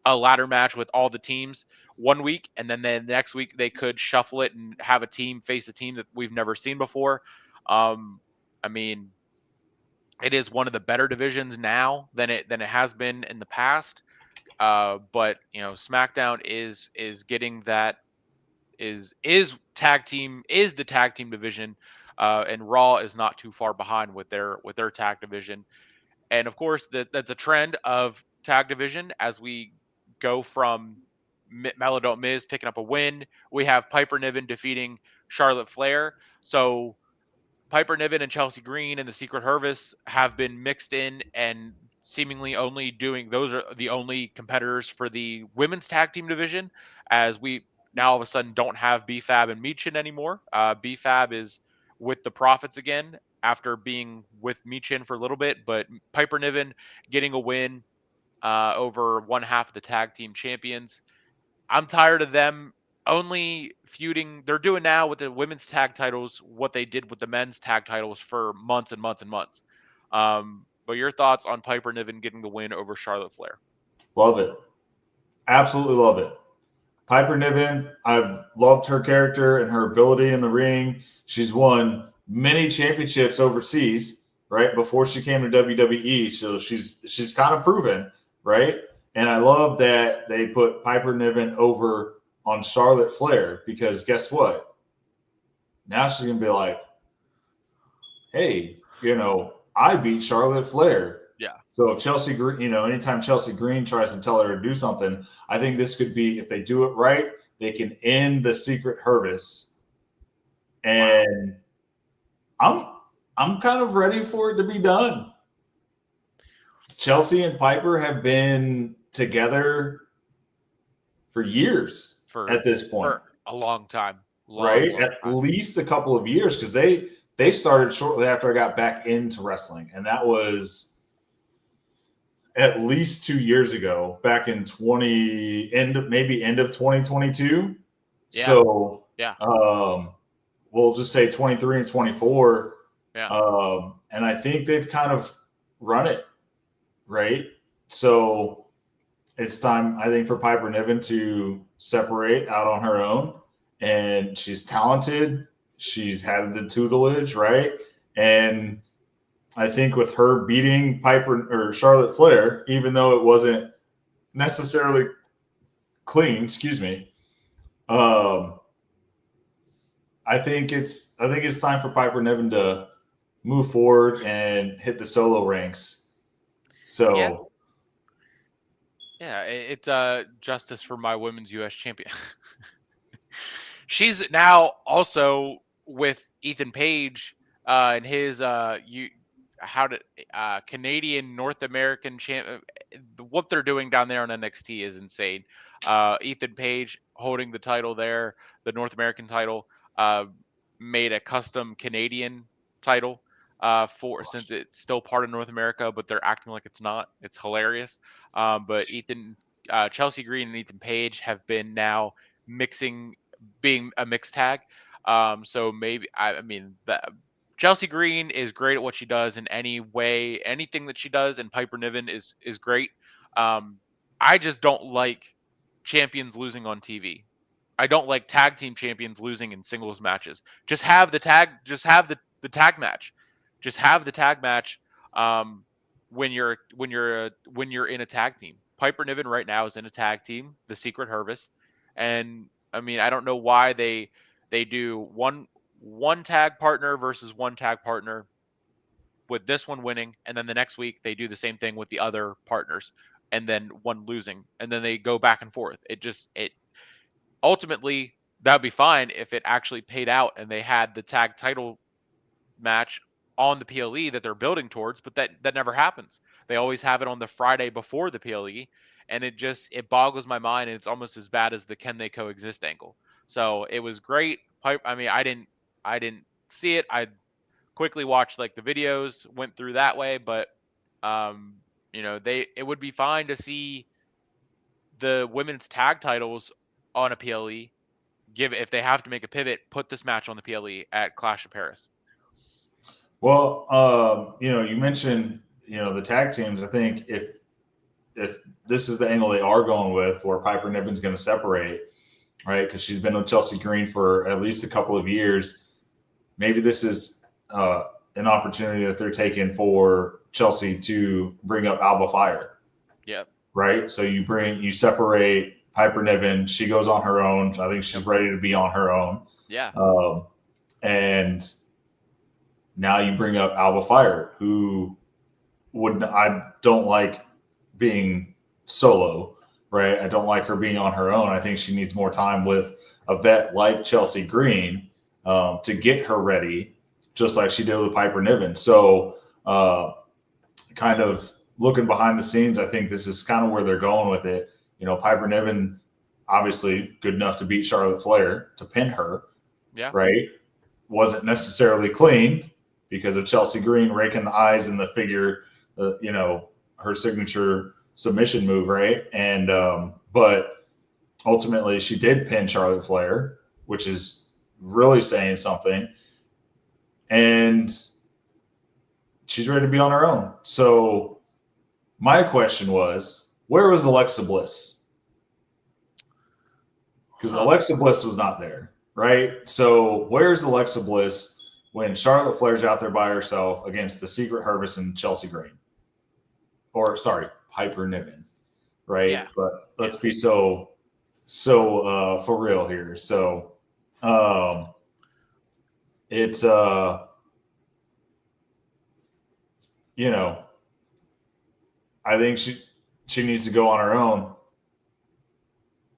Speaker 1: a ladder match with all the teams one week, and then the next week they could shuffle it and have a team face a team that we've never seen before. I mean, it is one of the better divisions now than it has been in the past. But SmackDown is getting that is the tag team division, and Raw is not too far behind with their tag division. And of course, that's a trend of tag division as we go from Maladon Miz picking up a win. We have Piper Niven defeating Charlotte Flair. So Piper Niven and Chelsea Green and the Secret Service have been mixed in and seemingly only doing those are the only competitors for the women's tag team division, as we now all of a sudden don't have BFAB and Michin anymore. BFAB is with the Profits again after being with Michin for a little bit, but Piper Niven getting a win over one half of the tag team champions. I'm tired of them only feuding. They're doing now with the women's tag titles what they did with the men's tag titles for months and months and months. But your thoughts on Piper Niven getting the win over Charlotte Flair?
Speaker 2: Love it. Absolutely love it. Piper Niven, I've loved her character and her ability in the ring. She's won many championships overseas, right? Before she came to WWE. So she's kind of proven, right? And I love that they put Piper Niven over on Charlotte Flair, because guess what? Now she's going to be like, hey, I beat Charlotte Flair.
Speaker 1: Yeah.
Speaker 2: So if Chelsea Green, anytime Chelsea Green tries to tell her to do something, I think this could be, if they do it right, they can end the Secret Service. And wow. I'm kind of ready for it to be done. Chelsea and Piper have been together for years at this point.
Speaker 1: For a long time.
Speaker 2: Right? At least a couple of years, because they started shortly after I got back into wrestling. And that was at least 2 years ago, back in end of 2022.
Speaker 1: Yeah.
Speaker 2: So
Speaker 1: yeah,
Speaker 2: we'll just say 23 and 24.
Speaker 1: Yeah.
Speaker 2: And I think they've kind of run it, right? So it's time, I think, for Piper Niven to separate out on her own. And she's talented. She's had the tutelage, right? And I think with her beating Charlotte Flair, even though it wasn't necessarily clean, I think it's time for Piper Niven to move forward and hit the solo ranks. So
Speaker 1: yeah, it's justice for my women's U.S. champion. She's now also with Ethan Page and his Canadian North American champ. What they're doing down there on NXT is insane. Ethan Page holding the title there, the North American title, made a custom Canadian title since it's still part of North America, but they're acting like it's not. It's hilarious. But Chelsea Green and Ethan Page have been now being a mixed tag. So maybe Chelsea Green is great at what she does in anything that she does, and Piper Niven is great. I just don't like champions losing on TV. I don't like tag team champions losing in singles matches. Just have the tag match. Just have the tag match when you're in a tag team. Piper Niven right now is in a tag team, the Secret Service, and I don't know why they do one tag partner versus one tag partner, with this one winning, and then the next week they do the same thing with the other partners, and then one losing, and then they go back and forth. It ultimately, that'd be fine if it actually paid out and they had the tag title match on the PLE that they're building towards, but that never happens. They always have it on the Friday before the PLE, and it boggles my mind, and it's almost as bad as the can they coexist angle. So it was great. I didn't see it. I quickly watched like the videos, went through that way, but it would be fine to see the women's tag titles on a PLE. If they have to make a pivot, put this match on the PLE at Clash of Paris.
Speaker 2: Well, you mentioned the tag teams. I think if this is the angle they are going with, where Piper Niven's going to separate, right? Because she's been with Chelsea Green for at least a couple of years. Maybe this is an opportunity that they're taking for Chelsea to bring up Alba Fire.
Speaker 1: Yep.
Speaker 2: right? So you separate Piper Niven. She goes on her own. I think she's ready to be on her own.
Speaker 1: Yeah.
Speaker 2: And now you bring up Alba Fire, who I don't like being solo, right? I don't like her being on her own. I think she needs more time with a vet like Chelsea Green to get her ready, just like she did with Piper Niven. So, kind of looking behind the scenes, I think this is kind of where they're going with it. Piper Niven, obviously good enough to beat Charlotte Flair, to pin her,
Speaker 1: Yeah.
Speaker 2: right? Wasn't necessarily clean because of Chelsea Green raking the eyes in the figure, her signature submission move, right? And but ultimately she did pin Charlotte Flair, which is really saying something. And she's ready to be on her own. So my question was, where was Alexa Bliss? Because Alexa Bliss was not there, right? So where's Alexa Bliss when Charlotte Flair's out there by herself against the Secret Hervis and Chelsea Green? Or sorry, Piper Niven, right?
Speaker 1: Yeah.
Speaker 2: But let's be so for real here. So it's I think she needs to go on her own.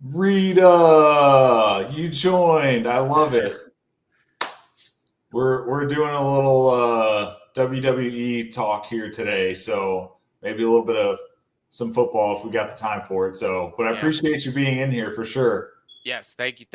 Speaker 2: Rita, you joined. I love it. We're doing a little WWE talk here today, so maybe a little bit of some football if we got the time for it. So, but I appreciate you being in here for sure.
Speaker 1: Yes, thank you.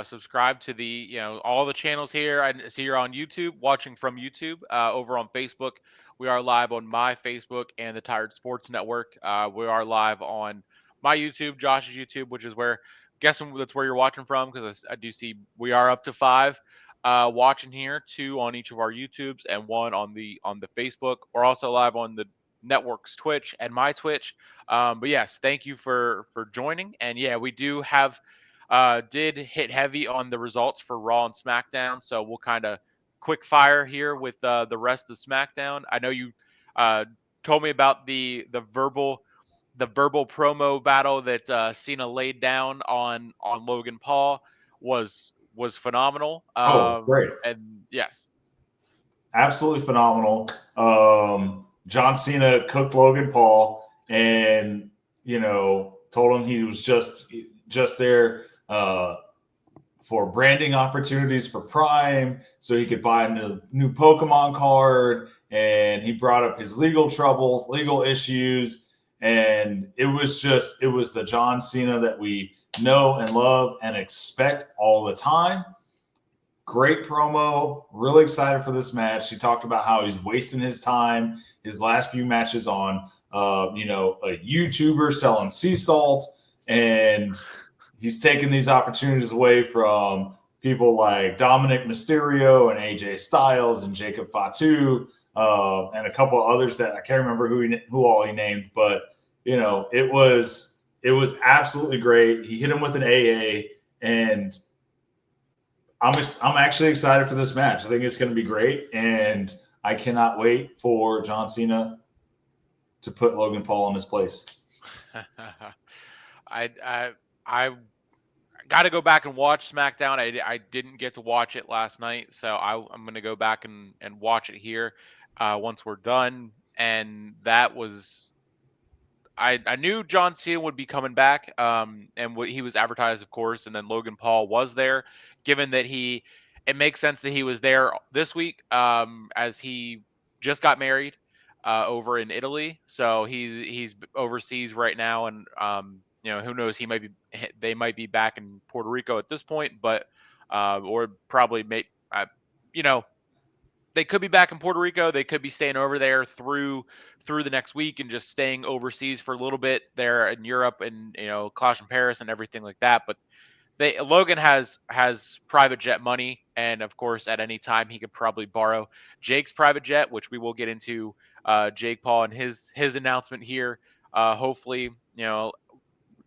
Speaker 1: Subscribe to the all the channels here. I see you're on YouTube, watching from YouTube. Over on Facebook, we are live on my Facebook and the Tired Sports Network. We are live on my YouTube, Josh's YouTube, which is where guessing that's where you're watching from, because I do see we are up to 5 watching here, 2 on each of our YouTubes and 1 on the Facebook. We're also live on the network's Twitch and my Twitch. But yes, thank you for joining. And yeah, we do have did hit heavy on the results for Raw and SmackDown, so we'll kind of quick fire here with the rest of SmackDown. I know you uh, told me about the verbal promo battle that Cena laid down on Logan Paul was phenomenal.
Speaker 2: Oh, great.
Speaker 1: And yes,
Speaker 2: Absolutely phenomenal. John Cena cooked Logan Paul and, told him he was just there for branding opportunities for Prime so he could buy a new Pokemon card. And he brought up his legal troubles, legal issues. And it was the John Cena that we know and love and expect all the time. Great promo. Really excited for this match. He talked about how he's wasting his time, his last few matches on, a YouTuber selling sea salt, and he's taking these opportunities away from people like Dominic Mysterio and AJ Styles and Jacob Fatu, and a couple of others that I can't remember who all he named, but it was absolutely great. He hit him with an AA, and I'm actually excited for this match. I think it's going to be great, and I cannot wait for John Cena to put Logan Paul in his place.
Speaker 1: I got to go back and watch SmackDown. I didn't get to watch it last night, so I'm going to go back and watch it here once we're done. And that was I knew John Cena would be coming back, and he was advertised, of course, and then Logan Paul was there. Given that it makes sense that he was there this week, as he just got married over in Italy, so he's overseas right now, and who knows, they might be back in Puerto Rico at this point, but or probably you know they could be back in Puerto Rico. They could be staying over there through the next week and just staying overseas for a little bit there in Europe and Clash in Paris and everything like that. But Logan has private jet money, and of course, at any time he could probably borrow Jake's private jet, which we will get into Jake Paul and his announcement here. Hopefully,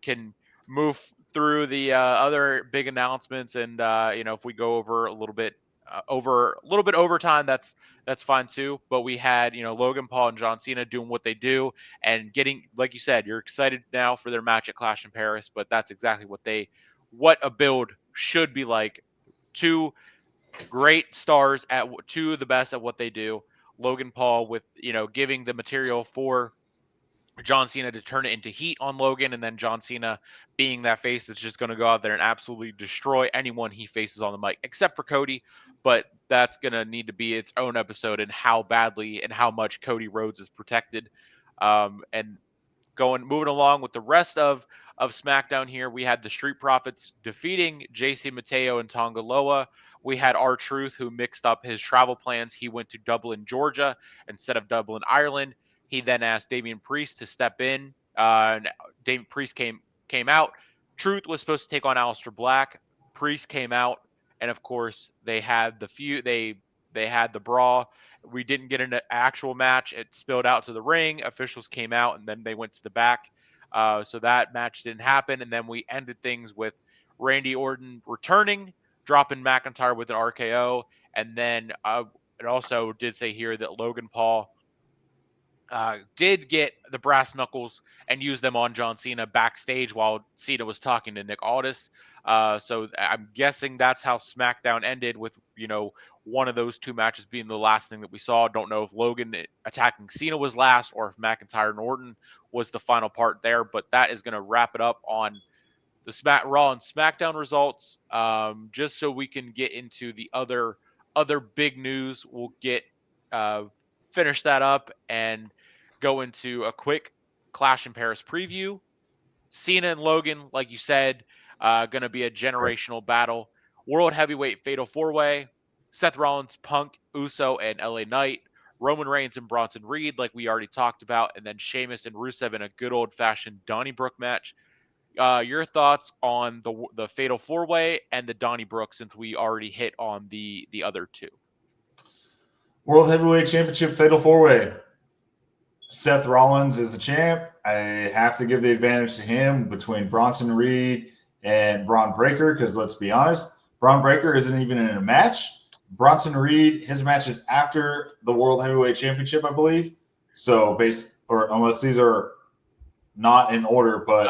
Speaker 1: can move through the other big announcements, and if we go over a little bit over a little bit overtime. That's fine too. But we had, Logan Paul and John Cena doing what they do and getting, like you said, you're excited now for their match at Clash in Paris. But that's exactly what a build should be like. Two great stars two of the best at what they do. Logan Paul with giving the material for John Cena to turn it into heat on Logan, and then John Cena being that face that's just going to go out there and absolutely destroy anyone he faces on the mic, except for Cody. But that's going to need to be its own episode and how badly and how much Cody Rhodes is protected. And moving along with the rest of SmackDown here, we had the Street Profits defeating JC Mateo and Tonga Loa. We had R-Truth, who mixed up his travel plans. He went to Dublin, Georgia instead of Dublin, Ireland. He then asked Damian Priest to step in. And Damian Priest came out. Truth was supposed to take on Aleister Black. Priest came out, and of course they had the feud. They had the brawl. We didn't get an actual match. It spilled out to the ring. Officials came out, and then they went to the back. So that match didn't happen. And then we ended things with Randy Orton returning, dropping McIntyre with an RKO. And then it also did say here that Logan Paul did get the brass knuckles and use them on John Cena backstage while Cena was talking to Nick Aldis. So I'm guessing that's how SmackDown ended, with one of those two matches being the last thing that we saw. Don't know if Logan attacking Cena was last or if McIntyre and Orton was the final part there, but that is going to wrap it up on the Raw and SmackDown results. Just so we can get into the other big news, we'll get finish that up and go into a quick Clash in Paris preview. Cena and Logan, like you said, going to be a generational battle. World Heavyweight Fatal 4-Way. Seth Rollins, Punk, Uso, and LA Knight. Roman Reigns and Bronson Reed, like we already talked about. And then Sheamus and Rusev in a good old-fashioned Donnybrook match. Your thoughts on the Fatal 4-Way and the Donnybrook, since we already hit on the other two?
Speaker 2: World Heavyweight Championship Fatal 4-Way. Seth Rollins is the champ. I have to give the advantage to him between Bronson Reed and Braun Breaker, because let's be honest, Braun Breaker isn't even in a match. Bronson Reed, his match is after the World Heavyweight Championship, I believe. So unless these are not in order, but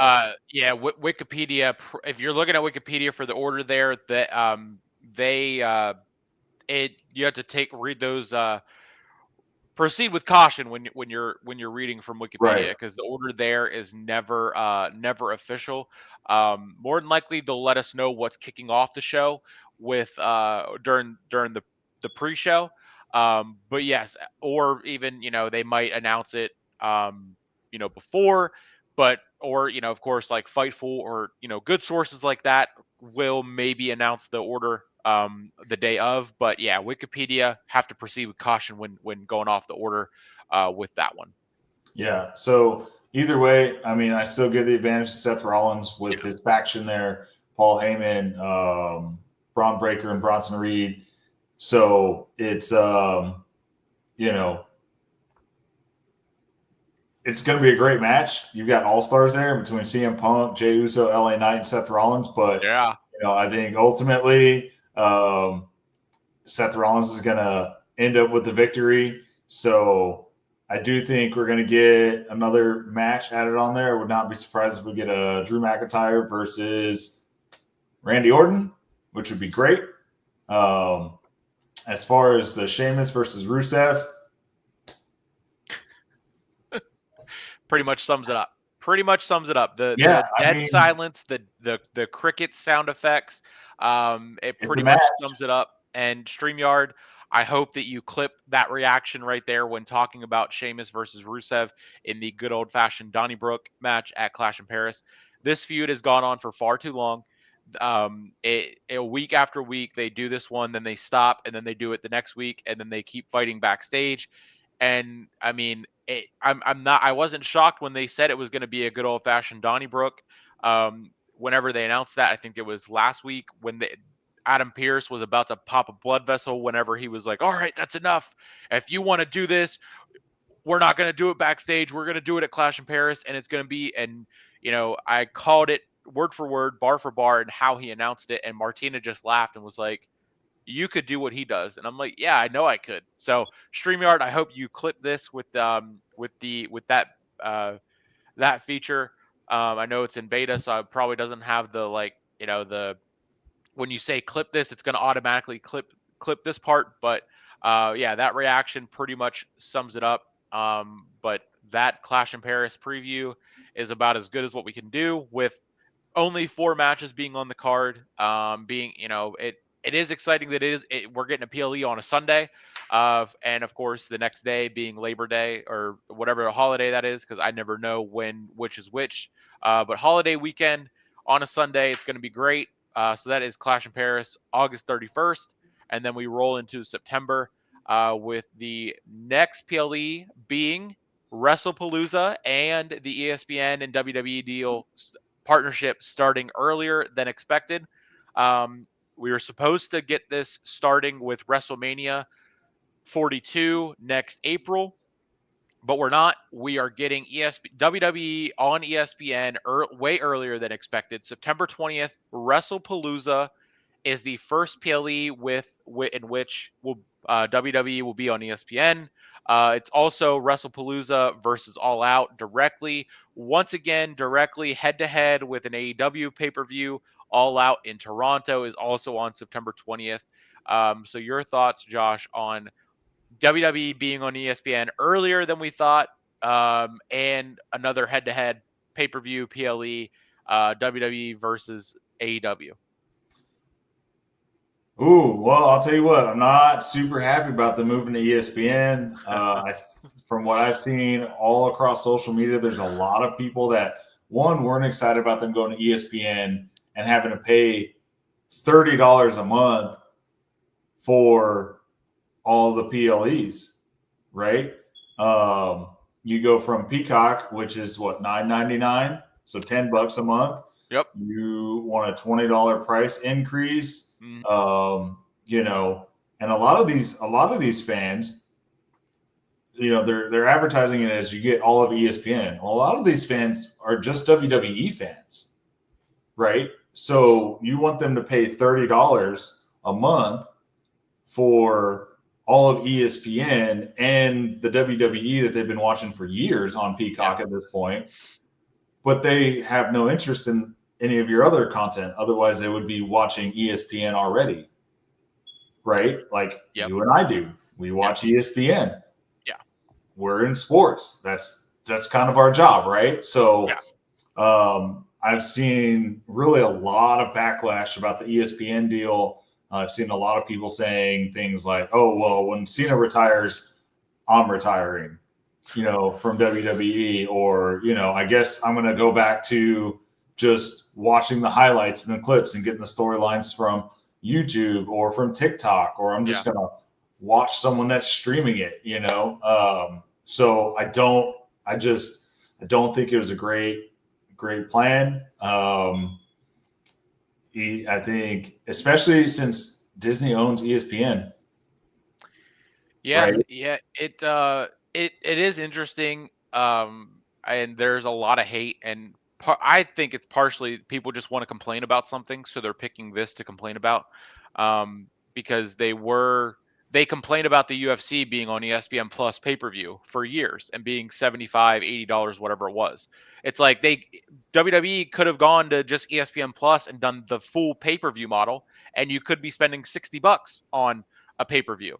Speaker 1: Wikipedia. If you're looking at Wikipedia for the order there, that you have to read those. Proceed with caution when you're reading from Wikipedia, because the order there is never official. More than likely, they'll let us know what's kicking off the show with during the pre-show. But yes, or even they might announce it before, or of course, like Fightful or good sources like that will maybe announce the order the day of. But yeah, Wikipedia, have to proceed with caution when going off the order with that one.
Speaker 2: Yeah. So either way, I mean, I still give the advantage to Seth Rollins with his faction there, Paul Heyman, Braun Breaker, and Bronson Reed. So it's it's going to be a great match. You've got all-stars there between CM Punk, Jey Uso, LA Knight, and Seth Rollins. But
Speaker 1: yeah,
Speaker 2: I think ultimately Seth Rollins is going to end up with the victory. So I do think we're going to get another match added on there. I would not be surprised if we get a Drew McIntyre versus Randy Orton, which would be great. As far as the Sheamus versus Rusev,
Speaker 1: pretty much sums it up. The dead silence, the cricket sound effects. It pretty much sums it up. And StreamYard, I hope that you clip that reaction right there when talking about Sheamus versus Rusev in the good old-fashioned Donnybrook match at Clash in Paris. This feud has gone on for far too long. Week after week, they do this one, then they stop, and then they do it the next week, and then they keep fighting backstage. And I mean, I wasn't shocked when they said it was going to be a good old-fashioned Donnybrook. Whenever they announced that, I think it was last week when Adam Pearce was about to pop a blood vessel, whenever he was like, all right, that's enough. If you want to do this, we're not going to do it backstage. We're going to do it at Clash in Paris. And it's going to be, and I called it word for word, bar for bar, and how he announced it. And Martina just laughed and was like, you could do what he does. And I'm like, yeah, I know I could. So StreamYard, I hope you clip this with that that feature. I know it's in beta, so it probably doesn't have the the when you say clip this, it's going to automatically clip this part. But yeah, that reaction pretty much sums it up. But that Clash in Paris preview is about as good as what we can do with only 4 matches being on the card. Being it is exciting that we're getting a PLE on a Sunday, and of course the next day being Labor Day or whatever holiday that is, because I never know which is which. But holiday weekend on a Sunday, it's going to be great. So that is Clash in Paris, August 31st, and then we roll into September with the next PLE being WrestlePalooza and the ESPN and WWE deal partnership starting earlier than expected. We were supposed to get this starting with WrestleMania 42 next April, but we're not. We are getting WWE on ESPN way earlier than expected. September 20th, WrestlePalooza is the first PLE in which WWE will be on ESPN. It's also WrestlePalooza versus All Out directly. Once again, directly head to head with an AEW pay per view. All Out in Toronto is also on September 20th. So your thoughts, Josh, on WWE being on ESPN earlier than we thought, and another head to head pay per view PLE, WWE versus AEW.
Speaker 2: Ooh, well, I'll tell you what, I'm not super happy about the moving to ESPN. From what I've seen all across social media, there's a lot of people that, one, weren't excited about them going to ESPN and having to pay $30 a month for all the PLEs, right? You go from Peacock, which is what, $9.99, so $10 a month.
Speaker 1: Yep.
Speaker 2: You want a $20 price increase. And a lot of these fans, they're advertising it as you get all of ESPN. Well, a lot of these fans are just WWE fans, right? So you want them to pay $30 a month for all of ESPN and the WWE that they've been watching for years on Peacock at this point, but they have no interest in any of your other content. Otherwise, they would be watching ESPN already, right? Like you and I do. We watch ESPN.
Speaker 1: Yeah,
Speaker 2: we're in sports. That's kind of our job, right? So, I've seen really a lot of backlash about the ESPN deal. I've seen a lot of people saying things like, "Oh, well, when Cena retires, I'm retiring," from WWE, or I guess I'm going to go back to just watching the highlights and the clips and getting the storylines from YouTube or from TikTok, or I'm just going to watch someone that's streaming it, So I don't think it was a great plan. I think, especially since Disney owns ESPN.
Speaker 1: Yeah.
Speaker 2: Right?
Speaker 1: Yeah. It is interesting. And there's a lot of hate, and I think it's partially people just want to complain about something, so they're picking this to complain about, because they complained about the UFC being on ESPN Plus pay-per-view for years and being $75, $80, whatever it was. It's like WWE could have gone to just ESPN Plus and done the full pay-per-view model, and you could be spending $60 on a pay-per-view.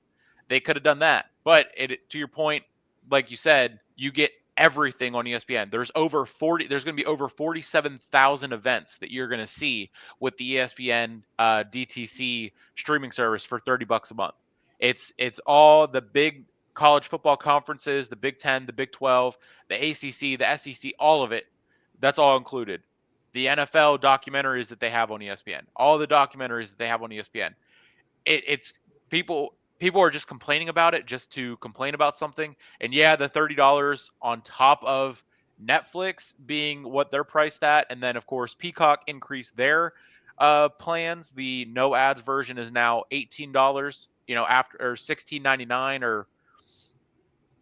Speaker 1: They could have done that, but to your point, like you said, you get everything on ESPN. There's going to be over 47,000 events that you're going to see with the ESPN DTC streaming service for $30 a month. It's all the big college football conferences, the Big 10, the Big 12, the ACC, the SEC, all of it. That's all included. The NFL documentaries that they have on ESPN, all the documentaries that they have on ESPN. It's people are just complaining about it just to complain about something. And yeah, the $30 on top of Netflix being what they're priced at, and then of course Peacock increased their plans. The no ads version is now $18, after, or $16.99 or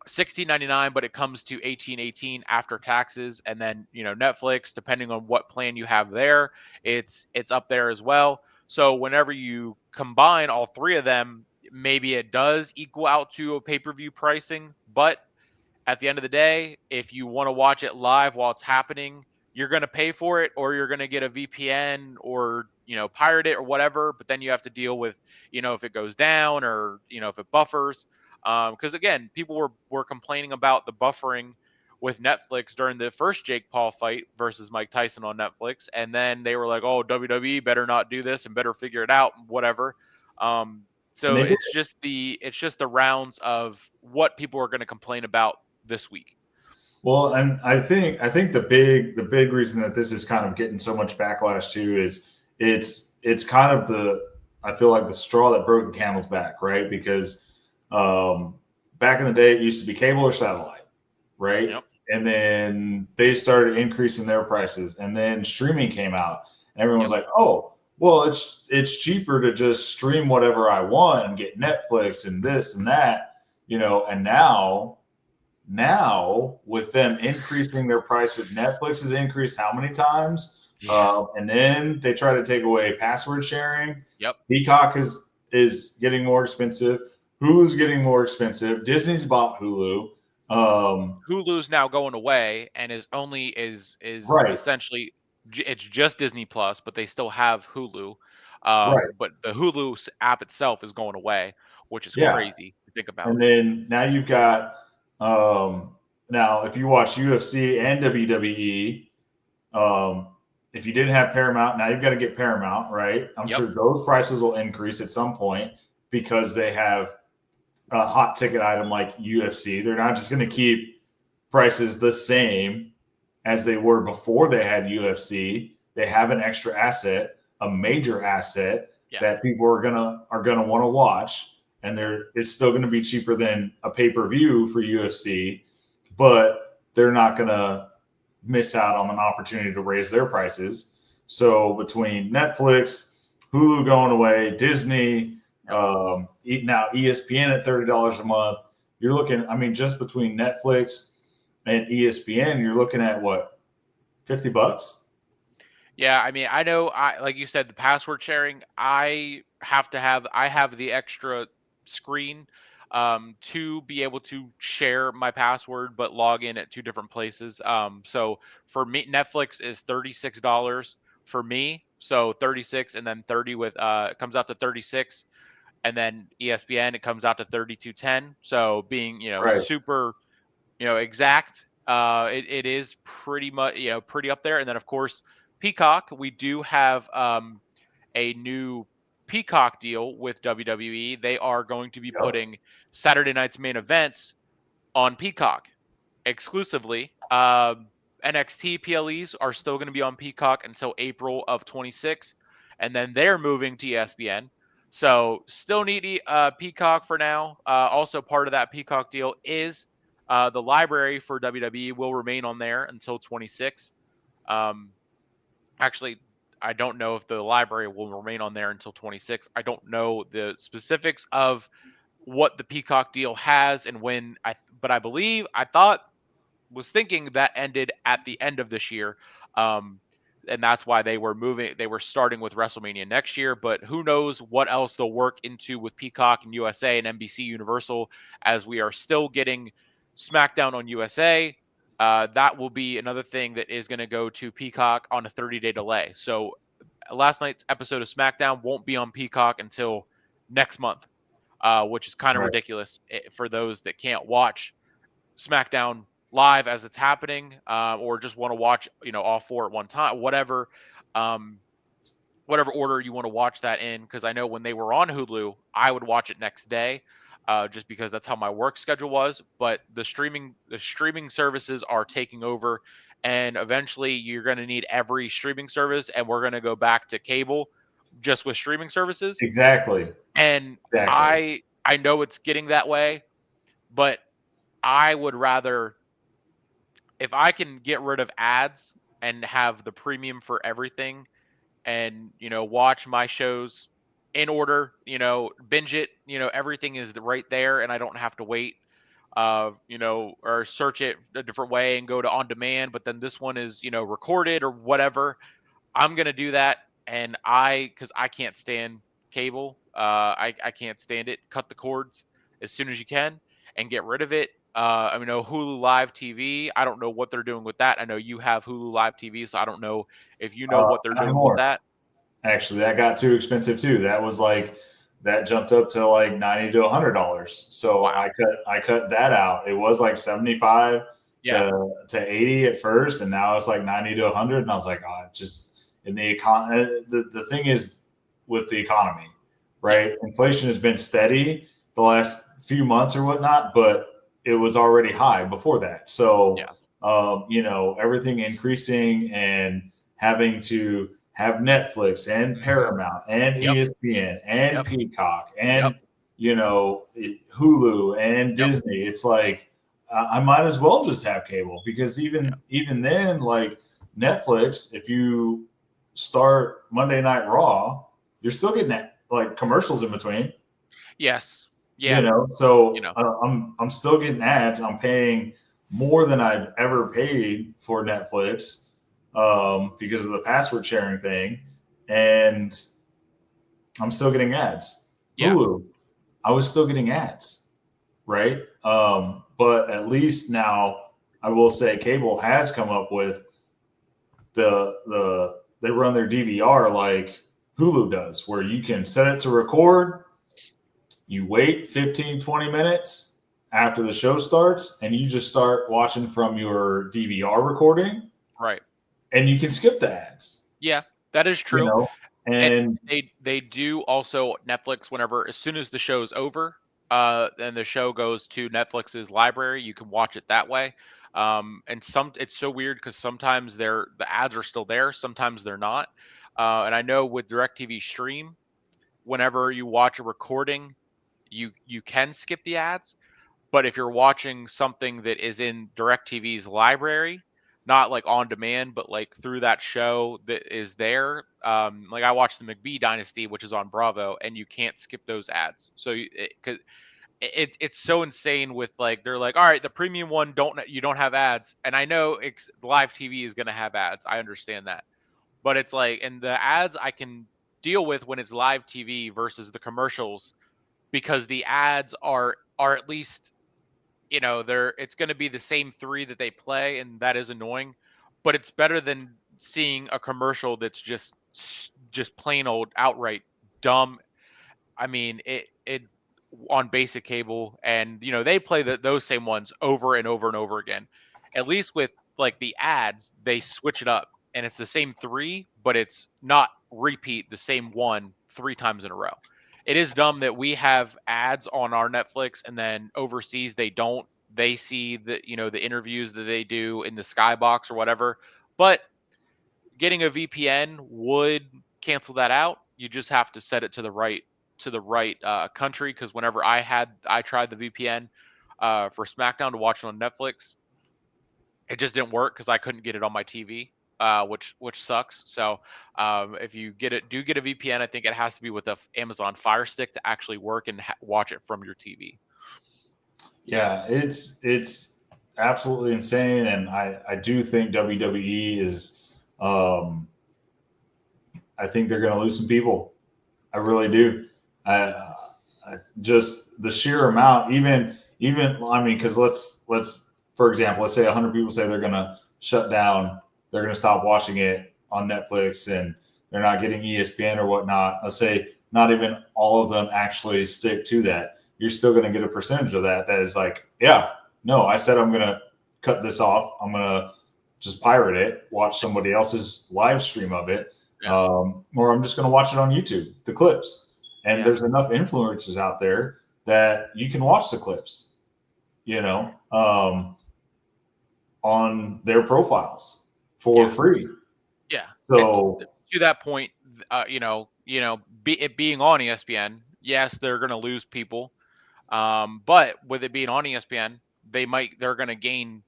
Speaker 1: $16.99, but it comes to $18.18 after taxes. And then Netflix, depending on what plan you have there, it's up there as well. So whenever you combine all three of them, maybe it does equal out to a pay-per-view pricing, but at the end of the day, if you want to watch it live while it's happening, you're going to pay for it, or you're going to get a VPN, or pirate it or whatever. But then you have to deal with if it goes down, or if it buffers. Because again, people were complaining about the buffering with Netflix during the first Jake Paul fight versus Mike Tyson on Netflix, and then they were like, "Oh, WWE better not do this and better figure it out, whatever." Um,
Speaker 2: And
Speaker 1: so
Speaker 2: they did.
Speaker 1: it's just the rounds of what people are going to complain about this week.
Speaker 2: Well, and I think the big reason that this is kind of getting so much backlash too is it's kind of I feel like the straw that broke the camel's back, right? Because back in the day it used to be cable or satellite, right?
Speaker 1: Yep.
Speaker 2: And then they started increasing their prices, and then streaming came out, and everyone was
Speaker 1: Yep.
Speaker 2: like, "Oh, well, it's cheaper to just stream whatever I want and get Netflix and this and that," and now with them increasing their prices, Netflix has increased how many times?
Speaker 1: Yeah.
Speaker 2: And then they try to take away password sharing.
Speaker 1: Yep.
Speaker 2: Peacock is getting more expensive. Hulu's getting more expensive. Disney's bought Hulu.
Speaker 1: Hulu's now going away, and is
Speaker 2: Right,
Speaker 1: essentially it's just Disney Plus, but they still have Hulu.
Speaker 2: right,
Speaker 1: But the Hulu app itself is going away, which is
Speaker 2: yeah.
Speaker 1: crazy to think about.
Speaker 2: And then now you've got now if you watch UFC and WWE, if you didn't have Paramount, now you've got to get Paramount, right? I'm
Speaker 1: Yep.
Speaker 2: sure those prices will increase at some point because they have a hot ticket item like UFC. They're not just going to keep prices the same as they were before they had UFC. They have an extra asset, a major asset
Speaker 1: Yeah.
Speaker 2: that people are gonna want to watch, and it's still going to be cheaper than a pay-per-view for UFC, but they're not going to miss out on an opportunity to raise their prices. So between Netflix, Hulu going away, Disney, now ESPN at $30 a month, you're looking. I mean, just between Netflix and ESPN, you're looking at what, $50?
Speaker 1: Yeah, I mean, I know, like you said, the password sharing, I have the extra screen to be able to share my password, but log in at two different places. So for me, Netflix is $36 for me, so 36 and then 30 with it comes out to 36, and then ESPN it comes out to 32.10. So being
Speaker 2: Right.
Speaker 1: super exact. It is pretty much pretty up there. And then of course Peacock, we do have a new Peacock deal with WWE. They are going to be
Speaker 2: Yep.
Speaker 1: putting Saturday night's main events on Peacock exclusively. NXT PLEs are still going to be on Peacock until April of 26, and then they're moving to ESPN. So still need Peacock for now. Also, part of that Peacock deal is the library for WWE will remain on there until 26. Um, Actually, I don't know if the library will remain on there until 26. I don't know the specifics of what the Peacock deal has and when. But I thought was thinking that ended at the end of this year. Um, and that's why they were moving. They were starting with WrestleMania next year, but who knows what else they'll work into with Peacock and USA and NBC Universal, as we are still getting SmackDown on USA. That will be another thing that is going to go to Peacock on a 30-day delay. So last night's episode of SmackDown won't be on Peacock until next month, which is kind of
Speaker 2: Right.
Speaker 1: ridiculous for those that can't watch SmackDown live as it's happening, or just want to watch, all four at one time, um, whatever order you want to watch that in. Because I know when they were on Hulu, I would watch it next day, just because that's how my work schedule was. But the streaming services are taking over, and eventually you're going to need every streaming service, and we're going to go back to cable, just with streaming services.
Speaker 2: Exactly.
Speaker 1: And
Speaker 2: Exactly.
Speaker 1: I know it's getting that way, but I would rather, if I can get rid of ads and have the premium for everything, and watch my shows in order, binge it, everything is right there, and I don't have to wait, or search it a different way and go to on demand, but then this one is recorded or whatever. I'm going to do that, and because I can't stand cable, I can't stand it. Cut the cords as soon as you can and get rid of it. I mean, Hulu Live TV. I don't know what they're doing with that. I know you have Hulu Live TV, so I don't know if you know what they're
Speaker 2: Not
Speaker 1: doing with
Speaker 2: anymore.
Speaker 1: that.
Speaker 2: Actually, that got too expensive too. That jumped up to like $90 to $100. So
Speaker 1: Wow.
Speaker 2: I cut that out. It was like 75
Speaker 1: Yeah.
Speaker 2: to 80 at first, and now it's like 90 to 100. And I was like, oh, just in the economy. The thing is with the economy, right? Inflation has been steady the last few months or whatnot, but it was already high before that. So,
Speaker 1: Yeah.
Speaker 2: everything increasing and having to have Netflix and Paramount and
Speaker 1: Yep.
Speaker 2: ESPN and
Speaker 1: Yep.
Speaker 2: Peacock
Speaker 1: Yep.
Speaker 2: and Hulu and
Speaker 1: Yep.
Speaker 2: Disney. It's like I might as well just have cable, because
Speaker 1: Yeah.
Speaker 2: even then, like Netflix, if you start Monday Night Raw, you're still getting like commercials in between.
Speaker 1: Yes. Yeah.
Speaker 2: So
Speaker 1: You know.
Speaker 2: I'm still getting ads. I'm paying more than I've ever paid for Netflix, because of the password sharing thing, and I'm still getting ads.
Speaker 1: Yeah.
Speaker 2: Hulu, I was still getting ads, right? But at least now, I will say cable has come up with they run their DVR like Hulu does, where you can set it to record. You wait 15, 20 minutes after the show starts, and you just start watching from your DVR recording,
Speaker 1: Right.
Speaker 2: and you can skip the ads.
Speaker 1: Yeah. That is
Speaker 2: You
Speaker 1: true.
Speaker 2: know,
Speaker 1: And
Speaker 2: and
Speaker 1: they do also Netflix whenever as soon as the show's over, and the show goes to Netflix's library, you can watch it that way. And it's so weird because sometimes the ads are still there, sometimes they're not. And I know with DirecTV Stream, whenever you watch a recording, you can skip the ads. But if you're watching something that is in DirecTV's library, not like on demand, but like through that show that is there, like I watched the McBee Dynasty, which is on Bravo, and you can't skip those ads. So because it's so insane with like they're like, all right, the premium one you don't have ads, and I know live TV is going to have ads. I understand that, but it's like, and the ads I can deal with when it's live TV versus the commercials, because the ads are at least, it's going to be the same three that they play, and that is annoying, but it's better than seeing a commercial that's just plain old outright dumb. I mean, it on basic cable, and they play those same ones over and over and over again. At least with like the ads, they switch it up, and it's the same three, but it's not repeat the same one three times in a row. It is dumb that we have ads on our Netflix, and then overseas they don't. They see the interviews that they do in the skybox or whatever. But getting a VPN would cancel that out. You just have to set it to the right country. Because whenever I tried the VPN for SmackDown to watch it on Netflix, it just didn't work because I couldn't get it on my TV, which sucks. So if you get a VPN, I think it has to be with a Amazon Fire Stick to actually work and watch it from your TV.
Speaker 2: yeah, it's absolutely insane, and I do think WWE is. I think they're going to lose some people. I really do. Just the sheer amount, even I mean, because let's for example, let's say 100 people say they're going to shut down, they're going to stop watching it on Netflix, and they're not getting ESPN or whatnot. Let's say not even all of them actually stick to that. You're still going to get a percentage of that is like, yeah, no, I said I'm going to cut this off. I'm going to just pirate it, watch somebody else's live stream of it,
Speaker 1: Yeah.
Speaker 2: or I'm just going to watch it on YouTube, the clips. And
Speaker 1: Yeah.
Speaker 2: there's enough influencers out there that you can watch the clips, on their profiles for free.
Speaker 1: Yeah.
Speaker 2: So
Speaker 1: And to that point, it being on ESPN, yes, they're going to lose people. But with it being on ESPN, they're going to gain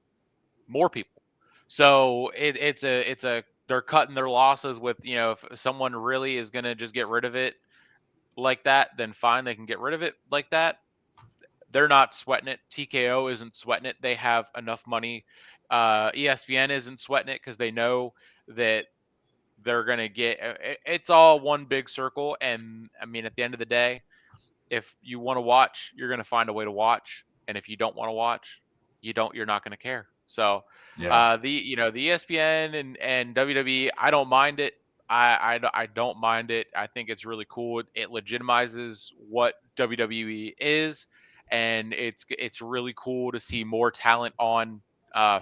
Speaker 1: more people. So they're cutting their losses with, if someone really is going to just get rid of it like that, then fine, they can get rid of it like that. They're not sweating it. TKO isn't sweating it. They have enough money. ESPN isn't sweating it because they know that they're going to get it's all one big circle. And I mean, at the end of the day, if you want to watch, you're going to find a way to watch. And if you don't want to watch, you're not going to care. So,
Speaker 2: Yeah.
Speaker 1: the ESPN and WWE, I don't mind it. I don't mind it. I think it's really cool. It legitimizes what WWE is, and it's really cool to see more talent on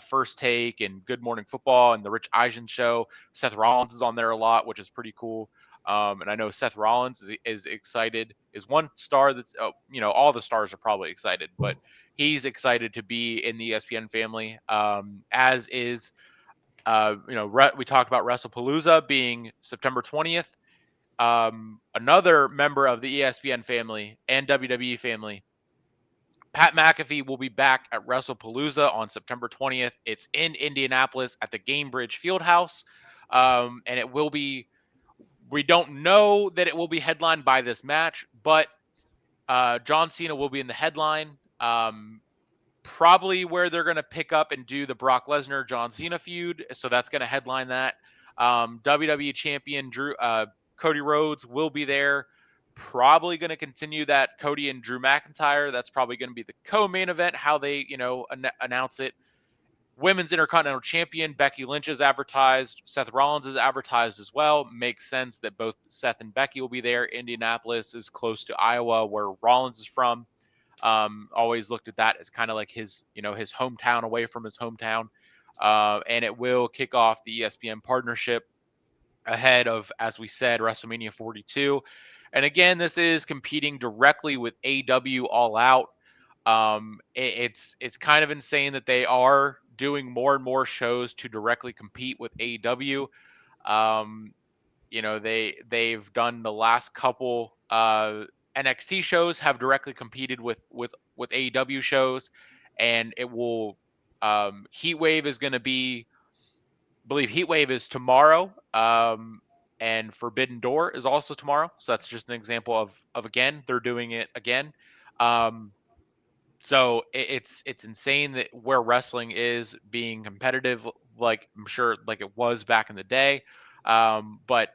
Speaker 1: First Take and Good Morning Football and the Rich Eisen show. Seth Rollins is on there a lot, which is pretty cool. And I know Seth Rollins is excited. Is one star that's all the stars are probably excited, but he's excited to be in the ESPN family. As is we talked about WrestlePalooza being September 20th. Another member of the ESPN family and WWE family, Pat McAfee, will be back at WrestlePalooza on September 20th. It's in Indianapolis at the Gamebridge Fieldhouse, and it will be. We don't know that it will be headlined by this match, but John Cena will be in the headline. Probably where they're going to pick up and do the Brock Lesnar John Cena feud. So that's going to headline that. WWE champion Cody Rhodes will be there. Probably going to continue that Cody and Drew McIntyre. That's probably going to be the co-main event, how they, announce it. Women's Intercontinental Champion Becky Lynch is advertised. Seth Rollins is advertised as well. Makes sense that both Seth and Becky will be there. Indianapolis is close to Iowa, where Rollins is from. Always looked at that as kind of like his hometown away from his hometown. And it will kick off the ESPN partnership ahead of, as we said, WrestleMania 42. And again, this is competing directly with AEW All Out. It's kind of insane that they are doing more and more shows to directly compete with AEW. They've done the last couple NXT shows have directly competed with AEW shows, and it will. Heat Wave is going to be, I believe Heat Wave is tomorrow, and Forbidden Door is also tomorrow. So that's just an example of again they're doing it again. So it's insane that where wrestling is being competitive, like I'm sure like it was back in the day. But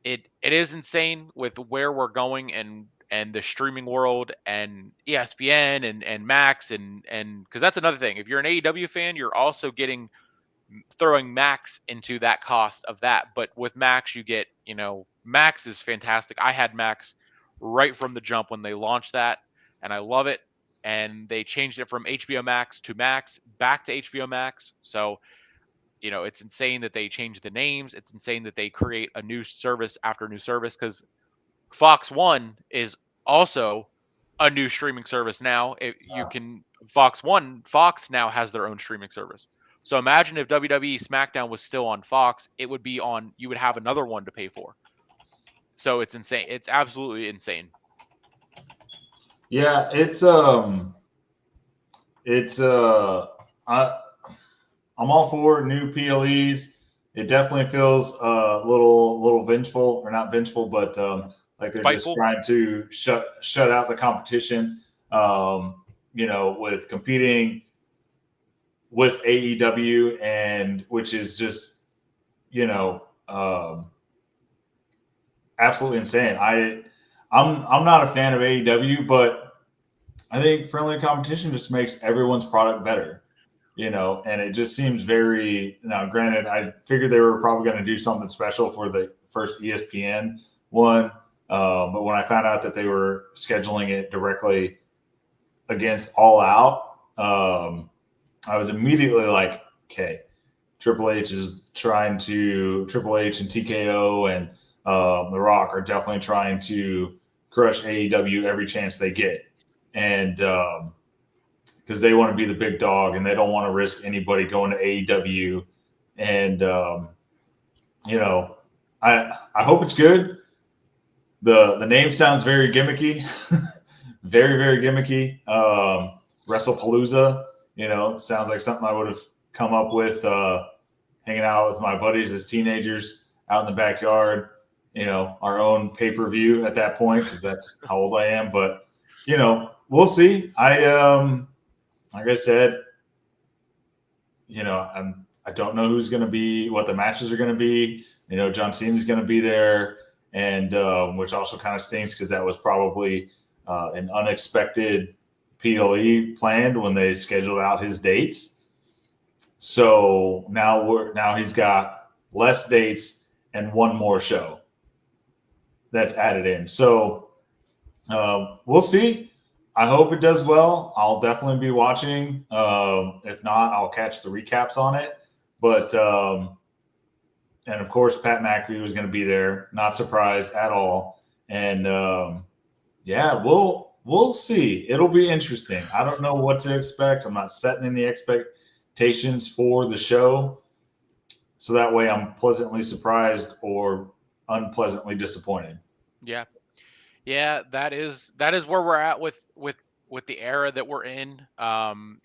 Speaker 1: it is insane with where we're going and the streaming world and ESPN and Max and because that's another thing. If you're an AEW fan, you're also throwing Max into that cost of that. But with Max, you get Max is fantastic. I had Max right from the jump when they launched that, and I love it. And they changed it from HBO Max to Max back to HBO Max. So it's insane that they change the names. It's insane that they create a new service after new service because Fox One is also a new streaming service now. Fox now has their own streaming service. So imagine if WWE SmackDown was still on Fox, you would have another one to pay for. So it's insane. It's absolutely insane.
Speaker 2: Yeah, I'm all for new PLEs. It definitely feels a little vengeful, or not vengeful, but like they're
Speaker 1: Spiteful.
Speaker 2: just trying to shut out the competition. With competing with AEW, and which is just absolutely insane. I'm not a fan of AEW, but I think friendly competition just makes everyone's product better. And it just seems very, now granted, I figured they were probably going to do something special for the first ESPN one. But when I found out that they were scheduling it directly against All Out, I was immediately like, okay, Triple H and TKO and The Rock are definitely trying to crush AEW every chance they get. And, because they want to be the big dog and they don't want to risk anybody going to AEW. And, I hope it's good. The name sounds very gimmicky, very, very gimmicky. WrestlePalooza, sounds like something I would have come up with hanging out with my buddies as teenagers out in the backyard, our own pay-per-view at that point, because that's how old I am. But, we'll see. Like I said, I I don't know who's going to be, what the matches are going to be. You know, John Cena's going to be there, and which also kind of stinks because that was probably an unexpected PLE planned when they scheduled out his dates. So now he's got less dates and one more show that's added in. So we'll see. I hope it does well. I'll definitely be watching. If not, I'll catch the recaps on it. But and of course, Pat McAfee was going to be there. Not surprised at all. And yeah, we'll see. It'll be interesting. I don't know what to expect. I'm not setting any expectations for the show, so that way I'm pleasantly surprised or unpleasantly disappointed.
Speaker 1: Yeah. Yeah, that is where we're at with the era that we're in.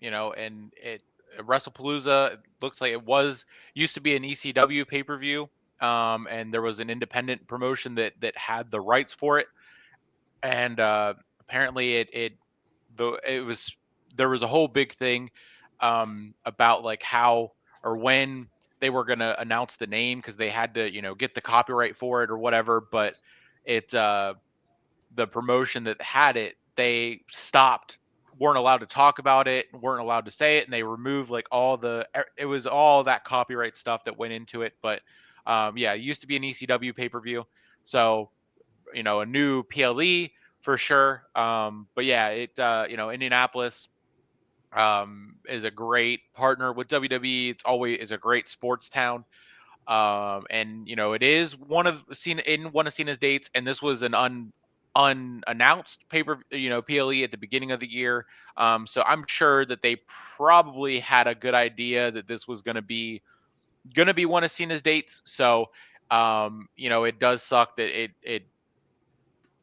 Speaker 1: You know, and it WrestlePalooza, it looks like it used to be an ECW pay-per-view. And there was an independent promotion that had the rights for it. And apparently it was there was a whole big thing about like how or when they were going to announce the name because they had to, you know, get the copyright for it or whatever, but it the promotion that had it, they weren't allowed to talk about it, weren't allowed to say it, and they removed like it was all that copyright stuff that went into it. But yeah, it used to be an ECW pay-per-view, so you know, a new PLE for sure. But yeah, you know, Indianapolis is a great partner with WWE. It's always is a great sports town. And you know, it is one of Cena's dates, and this was an unannounced PLE at the beginning of the year. So I'm sure that they probably had a good idea that this was gonna be one of Cena's dates. So you know, it does suck that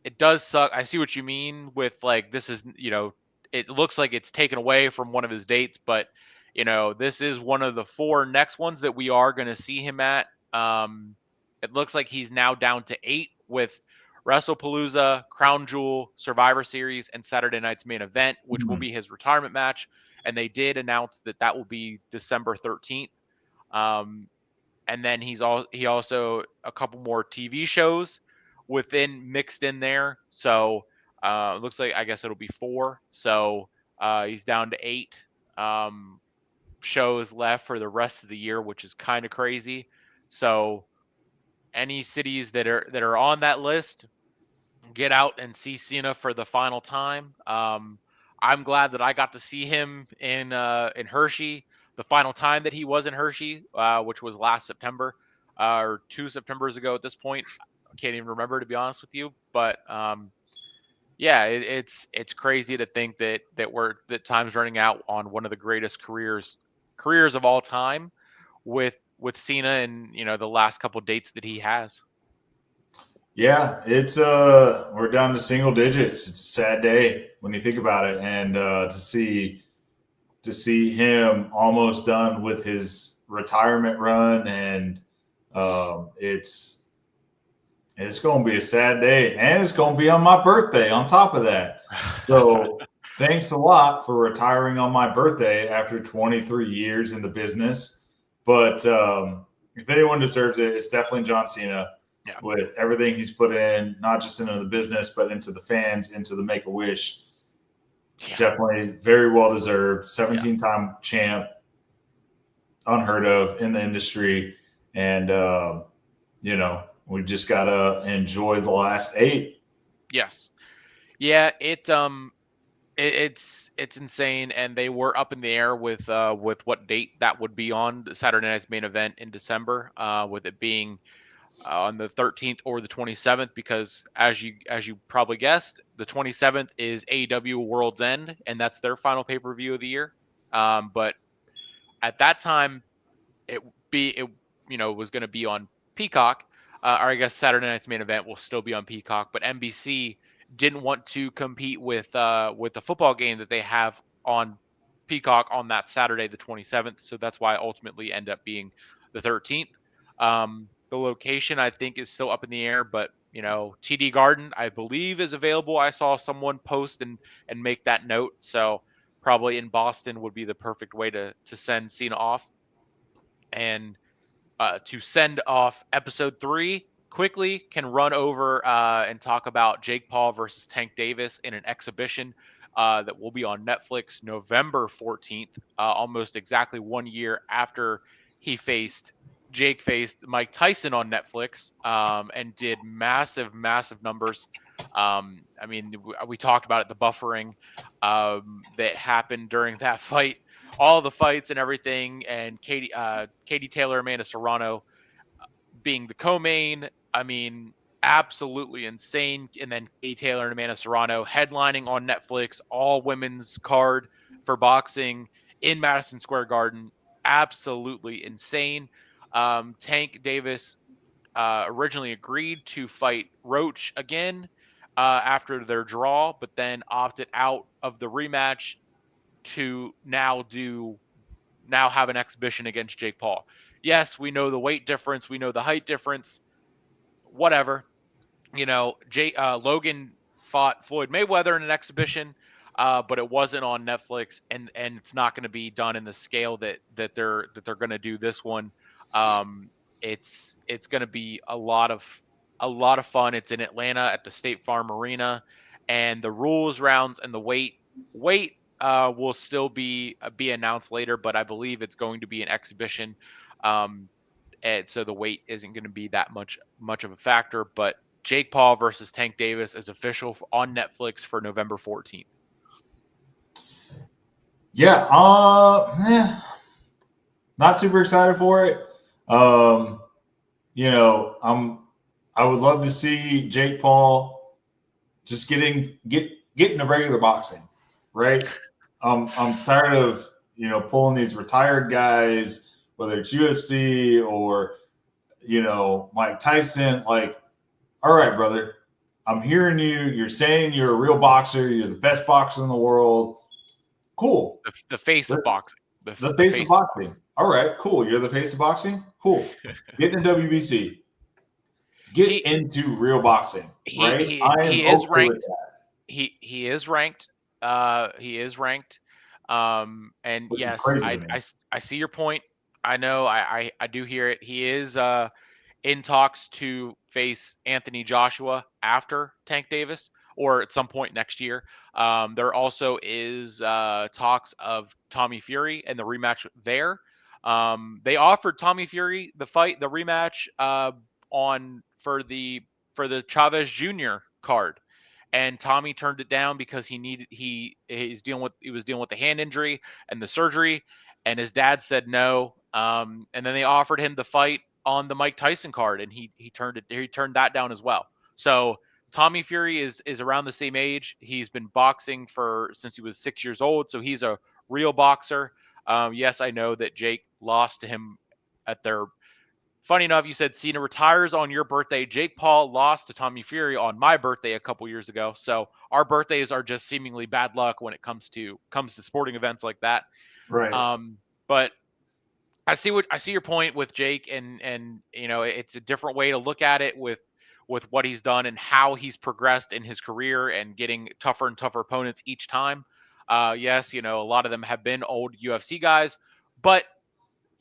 Speaker 1: it does suck. I see what you mean with like this is, you know, it looks like it's taken away from one of his dates, but you know, this is one of the 4 next ones that we are going to see him at. It looks like he's now down to 8 with WrestlePalooza, Crown Jewel, Survivor Series, and Saturday Night's Main Event, which will be his retirement match. And they did announce that will be December 13th. And then he also a couple more TV shows mixed in there. So it looks like I guess it'll be 4. So he's down to 8 shows left for the rest of the year, which is kind of crazy. So any cities that are on that list, get out and see Cena for the final time. I'm glad that I got to see him in Hershey the final time that he was in Hershey, which was last September or 2 Septembers ago at this point. I can't even remember, to be honest with you. But yeah, it's crazy to think that time's running out on one of the greatest careers of all time with Cena and, you know, the last couple dates that he has.
Speaker 2: Yeah, it's we're down to single digits. It's a sad day when you think about it, and to see him almost done with his retirement run, and it's going to be a sad day, and it's going to be on my birthday on top of that. So thanks a lot for retiring on my birthday after 23 years in the business. But if anyone deserves it, it's definitely John Cena.
Speaker 1: Yeah.
Speaker 2: With everything he's put in, not just into the business, but into the fans, into the Make-A-Wish. Yeah. Definitely very well deserved. 17-time champ, unheard of in the industry. And, you know, we just got to enjoy the last 8.
Speaker 1: Yes. Yeah, it's insane, and they were up in the air with what date that would be on the Saturday Night's Main Event in December, with it being on the 13th or the 27th, because as you probably guessed, the 27th is AEW World's End, and that's their final pay-per-view of the year. But at that time, it was going to be on Peacock, or I guess Saturday Night's Main Event will still be on Peacock, but NBC didn't want to compete with the football game that they have on Peacock on that Saturday, the 27th. So that's why it ultimately ended up being the 13th. The location, I think, is still up in the air, but you know, TD Garden, I believe, is available. I saw someone post and make that note. So probably in Boston would be the perfect way to send Cena off. And to send off episode 3 quickly, can run over and talk about Jake Paul versus Tank Davis in an exhibition that will be on Netflix November 14th, almost exactly 1 year after Jake faced Mike Tyson on Netflix, and did massive, massive numbers. I mean, we talked about it, the buffering that happened during that fight, all the fights and everything, and Katie Taylor, Amanda Serrano being the co-main. I mean, absolutely insane. And then Katie Taylor and Amanda Serrano headlining on Netflix, all women's card for boxing in Madison Square Garden. Absolutely insane. Tank Davis originally agreed to fight Roach again after their draw, but then opted out of the rematch to now have an exhibition against Jake Paul. Yes, we know the weight difference, we know the height difference, whatever. Logan fought Floyd Mayweather in an exhibition, but it wasn't on Netflix, and it's not going to be done in the scale that they're going to do this one. It's going to be a lot of fun. It's in Atlanta at the State Farm Arena, and the rules, rounds, and the weight will still be announced later, but I believe it's going to be an exhibition. And so the weight isn't going to be that much of a factor. But Jake Paul versus Tank Davis is official on Netflix for November 14th.
Speaker 2: Yeah, not super excited for it. I would love to see Jake Paul just get into regular boxing, right? I'm tired of pulling these retired guys, whether it's UFC or Mike Tyson. Like, all right, brother, I'm hearing you. You're saying you're a real boxer. You're the best boxer in the world. Cool.
Speaker 1: The face of boxing.
Speaker 2: The face of boxing. All right, cool. You're the face of boxing? Cool. Get into WBC. Get into real boxing, right?
Speaker 1: He is ranked. He is ranked. He is ranked. And
Speaker 2: Which
Speaker 1: yes, I see your point. I know. I do hear it. He is in talks to face Anthony Joshua after Tank Davis, or at some point next year. There also is talks of Tommy Fury and the rematch there. They offered Tommy Fury the rematch for the Chavez Jr. card, and Tommy turned it down because he was dealing with the hand injury and the surgery, and his dad said no. And then they offered him the fight on the Mike Tyson card, and he turned that down as well. So Tommy Fury is around the same age. He's been boxing since he was 6 years old, so he's a real boxer. Yes, I know that Jake lost to him at their. Funny enough, you said Cena retires on your birthday. Jake Paul lost to Tommy Fury on my birthday a couple years ago. So our birthdays are just seemingly bad luck when it comes to sporting events like that.
Speaker 2: Right.
Speaker 1: But I see your point with Jake, and it's a different way to look at it with what he's done and how he's progressed in his career and getting tougher and tougher opponents each time. Yes, a lot of them have been old UFC guys, but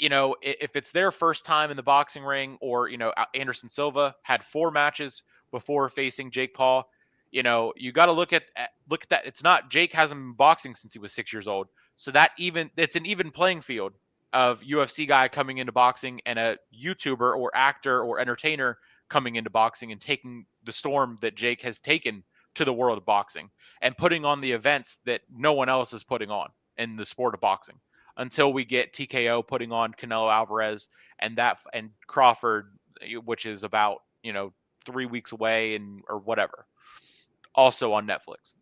Speaker 1: if it's their first time in the boxing ring, or Anderson Silva had 4 matches before facing Jake Paul, you got to look at that. It's not Jake hasn't been boxing since he was 6 years old, so it's an even playing field of UFC guy coming into boxing and a YouTuber or actor or entertainer coming into boxing and taking the storm that Jake has taken to the world of boxing and putting on the events that no one else is putting on in the sport of boxing, until we get TKO putting on Canelo Alvarez and Crawford, which is about 3 weeks away or whatever, also on Netflix.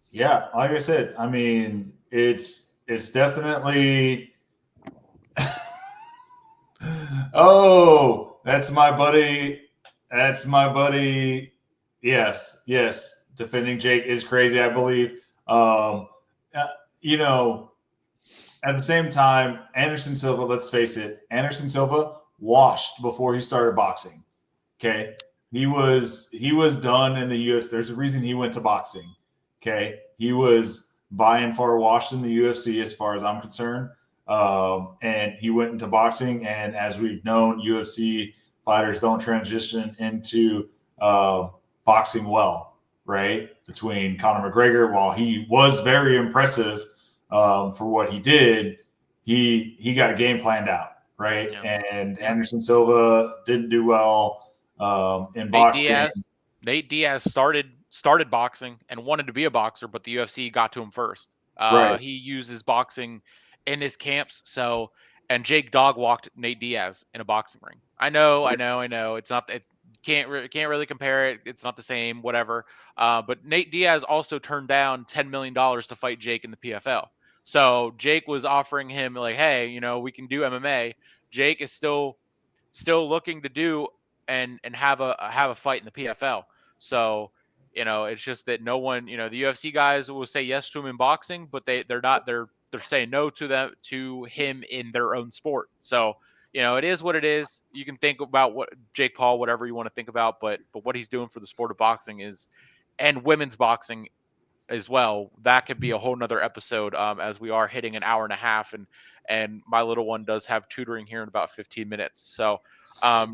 Speaker 2: Yeah, like I said, I mean, it's definitely. Oh, that's my buddy. That's my buddy. Yes. Defending Jake is crazy, I believe. At the same time, Anderson Silva, let's face it, Anderson Silva washed before he started boxing. Okay. He was done in the UFC. There's a reason he went to boxing. Okay. He was by and far washed in the UFC as far as I'm concerned. and he went into boxing. And as we've known, UFC fighters don't transition into boxing well, right? Between Conor McGregor, while he was very impressive for what he did, he got a game planned out, right?
Speaker 1: Yeah.
Speaker 2: And
Speaker 1: Yeah.
Speaker 2: Anderson Silva didn't do well in boxing.
Speaker 1: Nate Diaz started boxing and wanted to be a boxer, but the UFC got to him first.
Speaker 2: Right.
Speaker 1: He uses boxing in his camps. So, and Jake dog walked Nate Diaz in a boxing ring. I know. It's not. It can't really compare it. It's not the same. Whatever. But Nate Diaz also turned down $10 million to fight Jake in the PFL. So Jake was offering him like, hey, we can do MMA. Jake is still looking to do and have a fight in the PFL. So, it's just that no one, the UFC guys will say yes to him in boxing, but they're not they're saying no to him in their own sport. So, it is what it is. You can think about what Jake Paul, whatever you want to think about, but what he's doing for the sport of boxing is, and women's boxing as well, that could be a whole nother episode, as we are hitting an hour and a half, and my little one does have tutoring here in about 15 minutes. So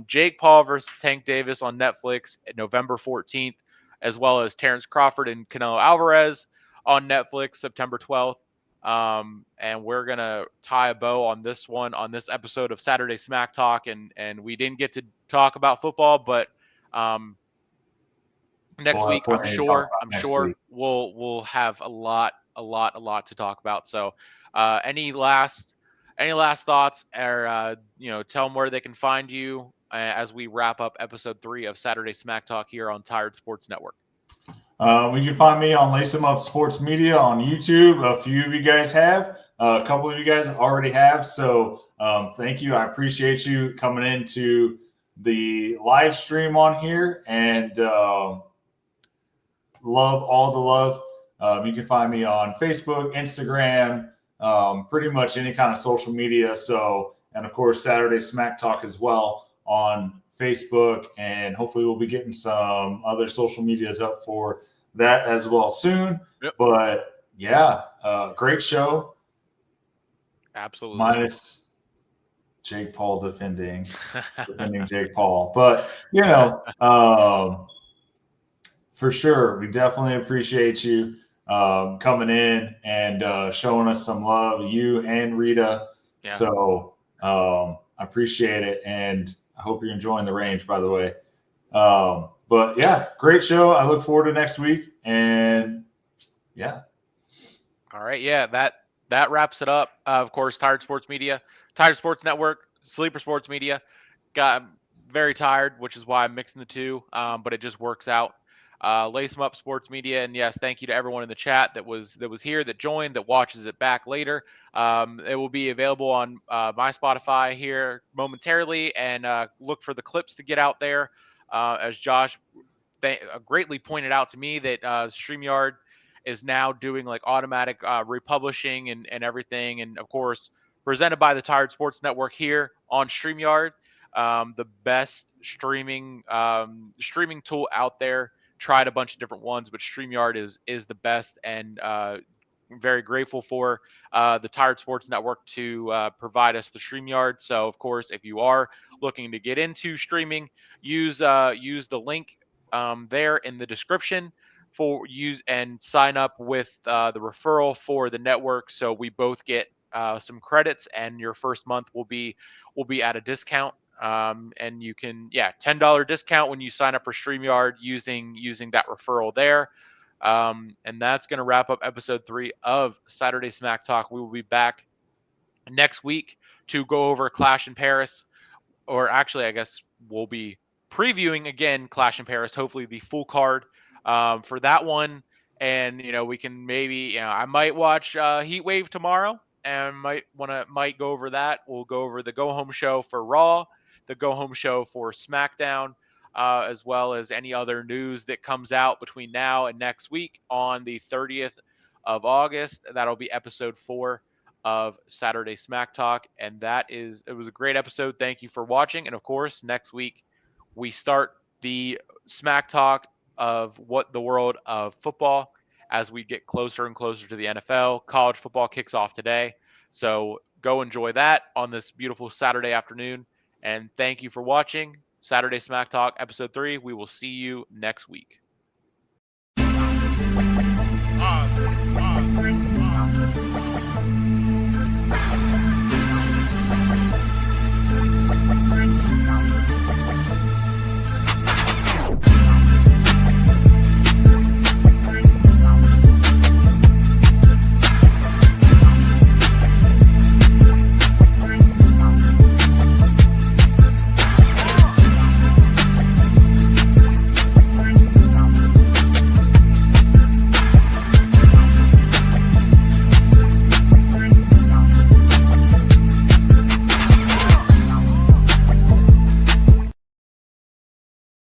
Speaker 1: Jake Paul versus Tank Davis on Netflix November 14th, as well as Terrence Crawford and Canelo Alvarez on Netflix September 12th. And we're gonna tie a bow on this one, on this episode of Saturday Smack Talk, and we didn't get to talk about football, but next
Speaker 2: We'll have
Speaker 1: week I'm
Speaker 2: plenty to talk
Speaker 1: sure
Speaker 2: about next week.
Speaker 1: we'll have a lot to talk about. So any last thoughts, or tell them where they can find you as we wrap up episode 3 of Saturday Smack Talk here on Tired Sports Network.
Speaker 2: You can find me on LaceEmUp Sports Media on YouTube. A few of you guys have. A couple of you guys already have. So thank you. I appreciate you coming into the live stream on here, and love all the love. You can find me on Facebook, Instagram, pretty much any kind of social media. So, and of course, Saturday Smack Talk as well on Facebook, and hopefully we'll be getting some other social medias up for that as well soon.
Speaker 1: Yep.
Speaker 2: But yeah, great show.
Speaker 1: Absolutely.
Speaker 2: Minus Jake Paul defending Jake Paul. But, for sure, we definitely appreciate you coming in and showing us some love, you and Rita. Yeah. So I appreciate it, and I hope you're enjoying the range, by the way. But yeah, great show. I look forward to next week, and yeah.
Speaker 1: All right, yeah, that wraps it up. Of course, Tired Sports Media, Tired Sports Network, Sleeper Sports Media. Got very tired, which is why I'm mixing the two, but it just works out. LaceEmUp Sports Media, and yes, thank you to everyone in the chat that was here, that joined, that watches it back later. It will be available on my Spotify here momentarily, and look for the clips to get out there. As Josh greatly pointed out to me, that StreamYard is now doing like automatic republishing and everything, and of course presented by the Tired Sports Network here on StreamYard, the best streaming tool out there. Tried a bunch of different ones, but StreamYard is the best, and very grateful for the Tired Sports Network to provide us the StreamYard. So, of course, if you are looking to get into streaming, use the link there in the description for use, and sign up with the referral for the network. So we both get some credits, and your first month will be at a discount. And you can, $10 discount when you sign up for StreamYard using that referral there. And that's going to wrap up episode 3 of Saturday Smack Talk. We will be back next week to go over Clash in Paris, or actually, I guess we'll be previewing again Clash in Paris, hopefully the full card for that one. And, we can maybe, I might watch Heat Wave tomorrow, and might go over that. We'll go over the go home show for Raw, the go home show for SmackDown, as well as any other news that comes out between now and next week on the 30th of August. That'll be episode 4 of Saturday Smack Talk. And it was a great episode. Thank you for watching. And of course, next week we start the Smack Talk of what the world of football, as we get closer and closer to the NFL. College football kicks off today. So go enjoy that on this beautiful Saturday afternoon. And thank you for watching Saturday Smack Talk episode 3. We will see you next week.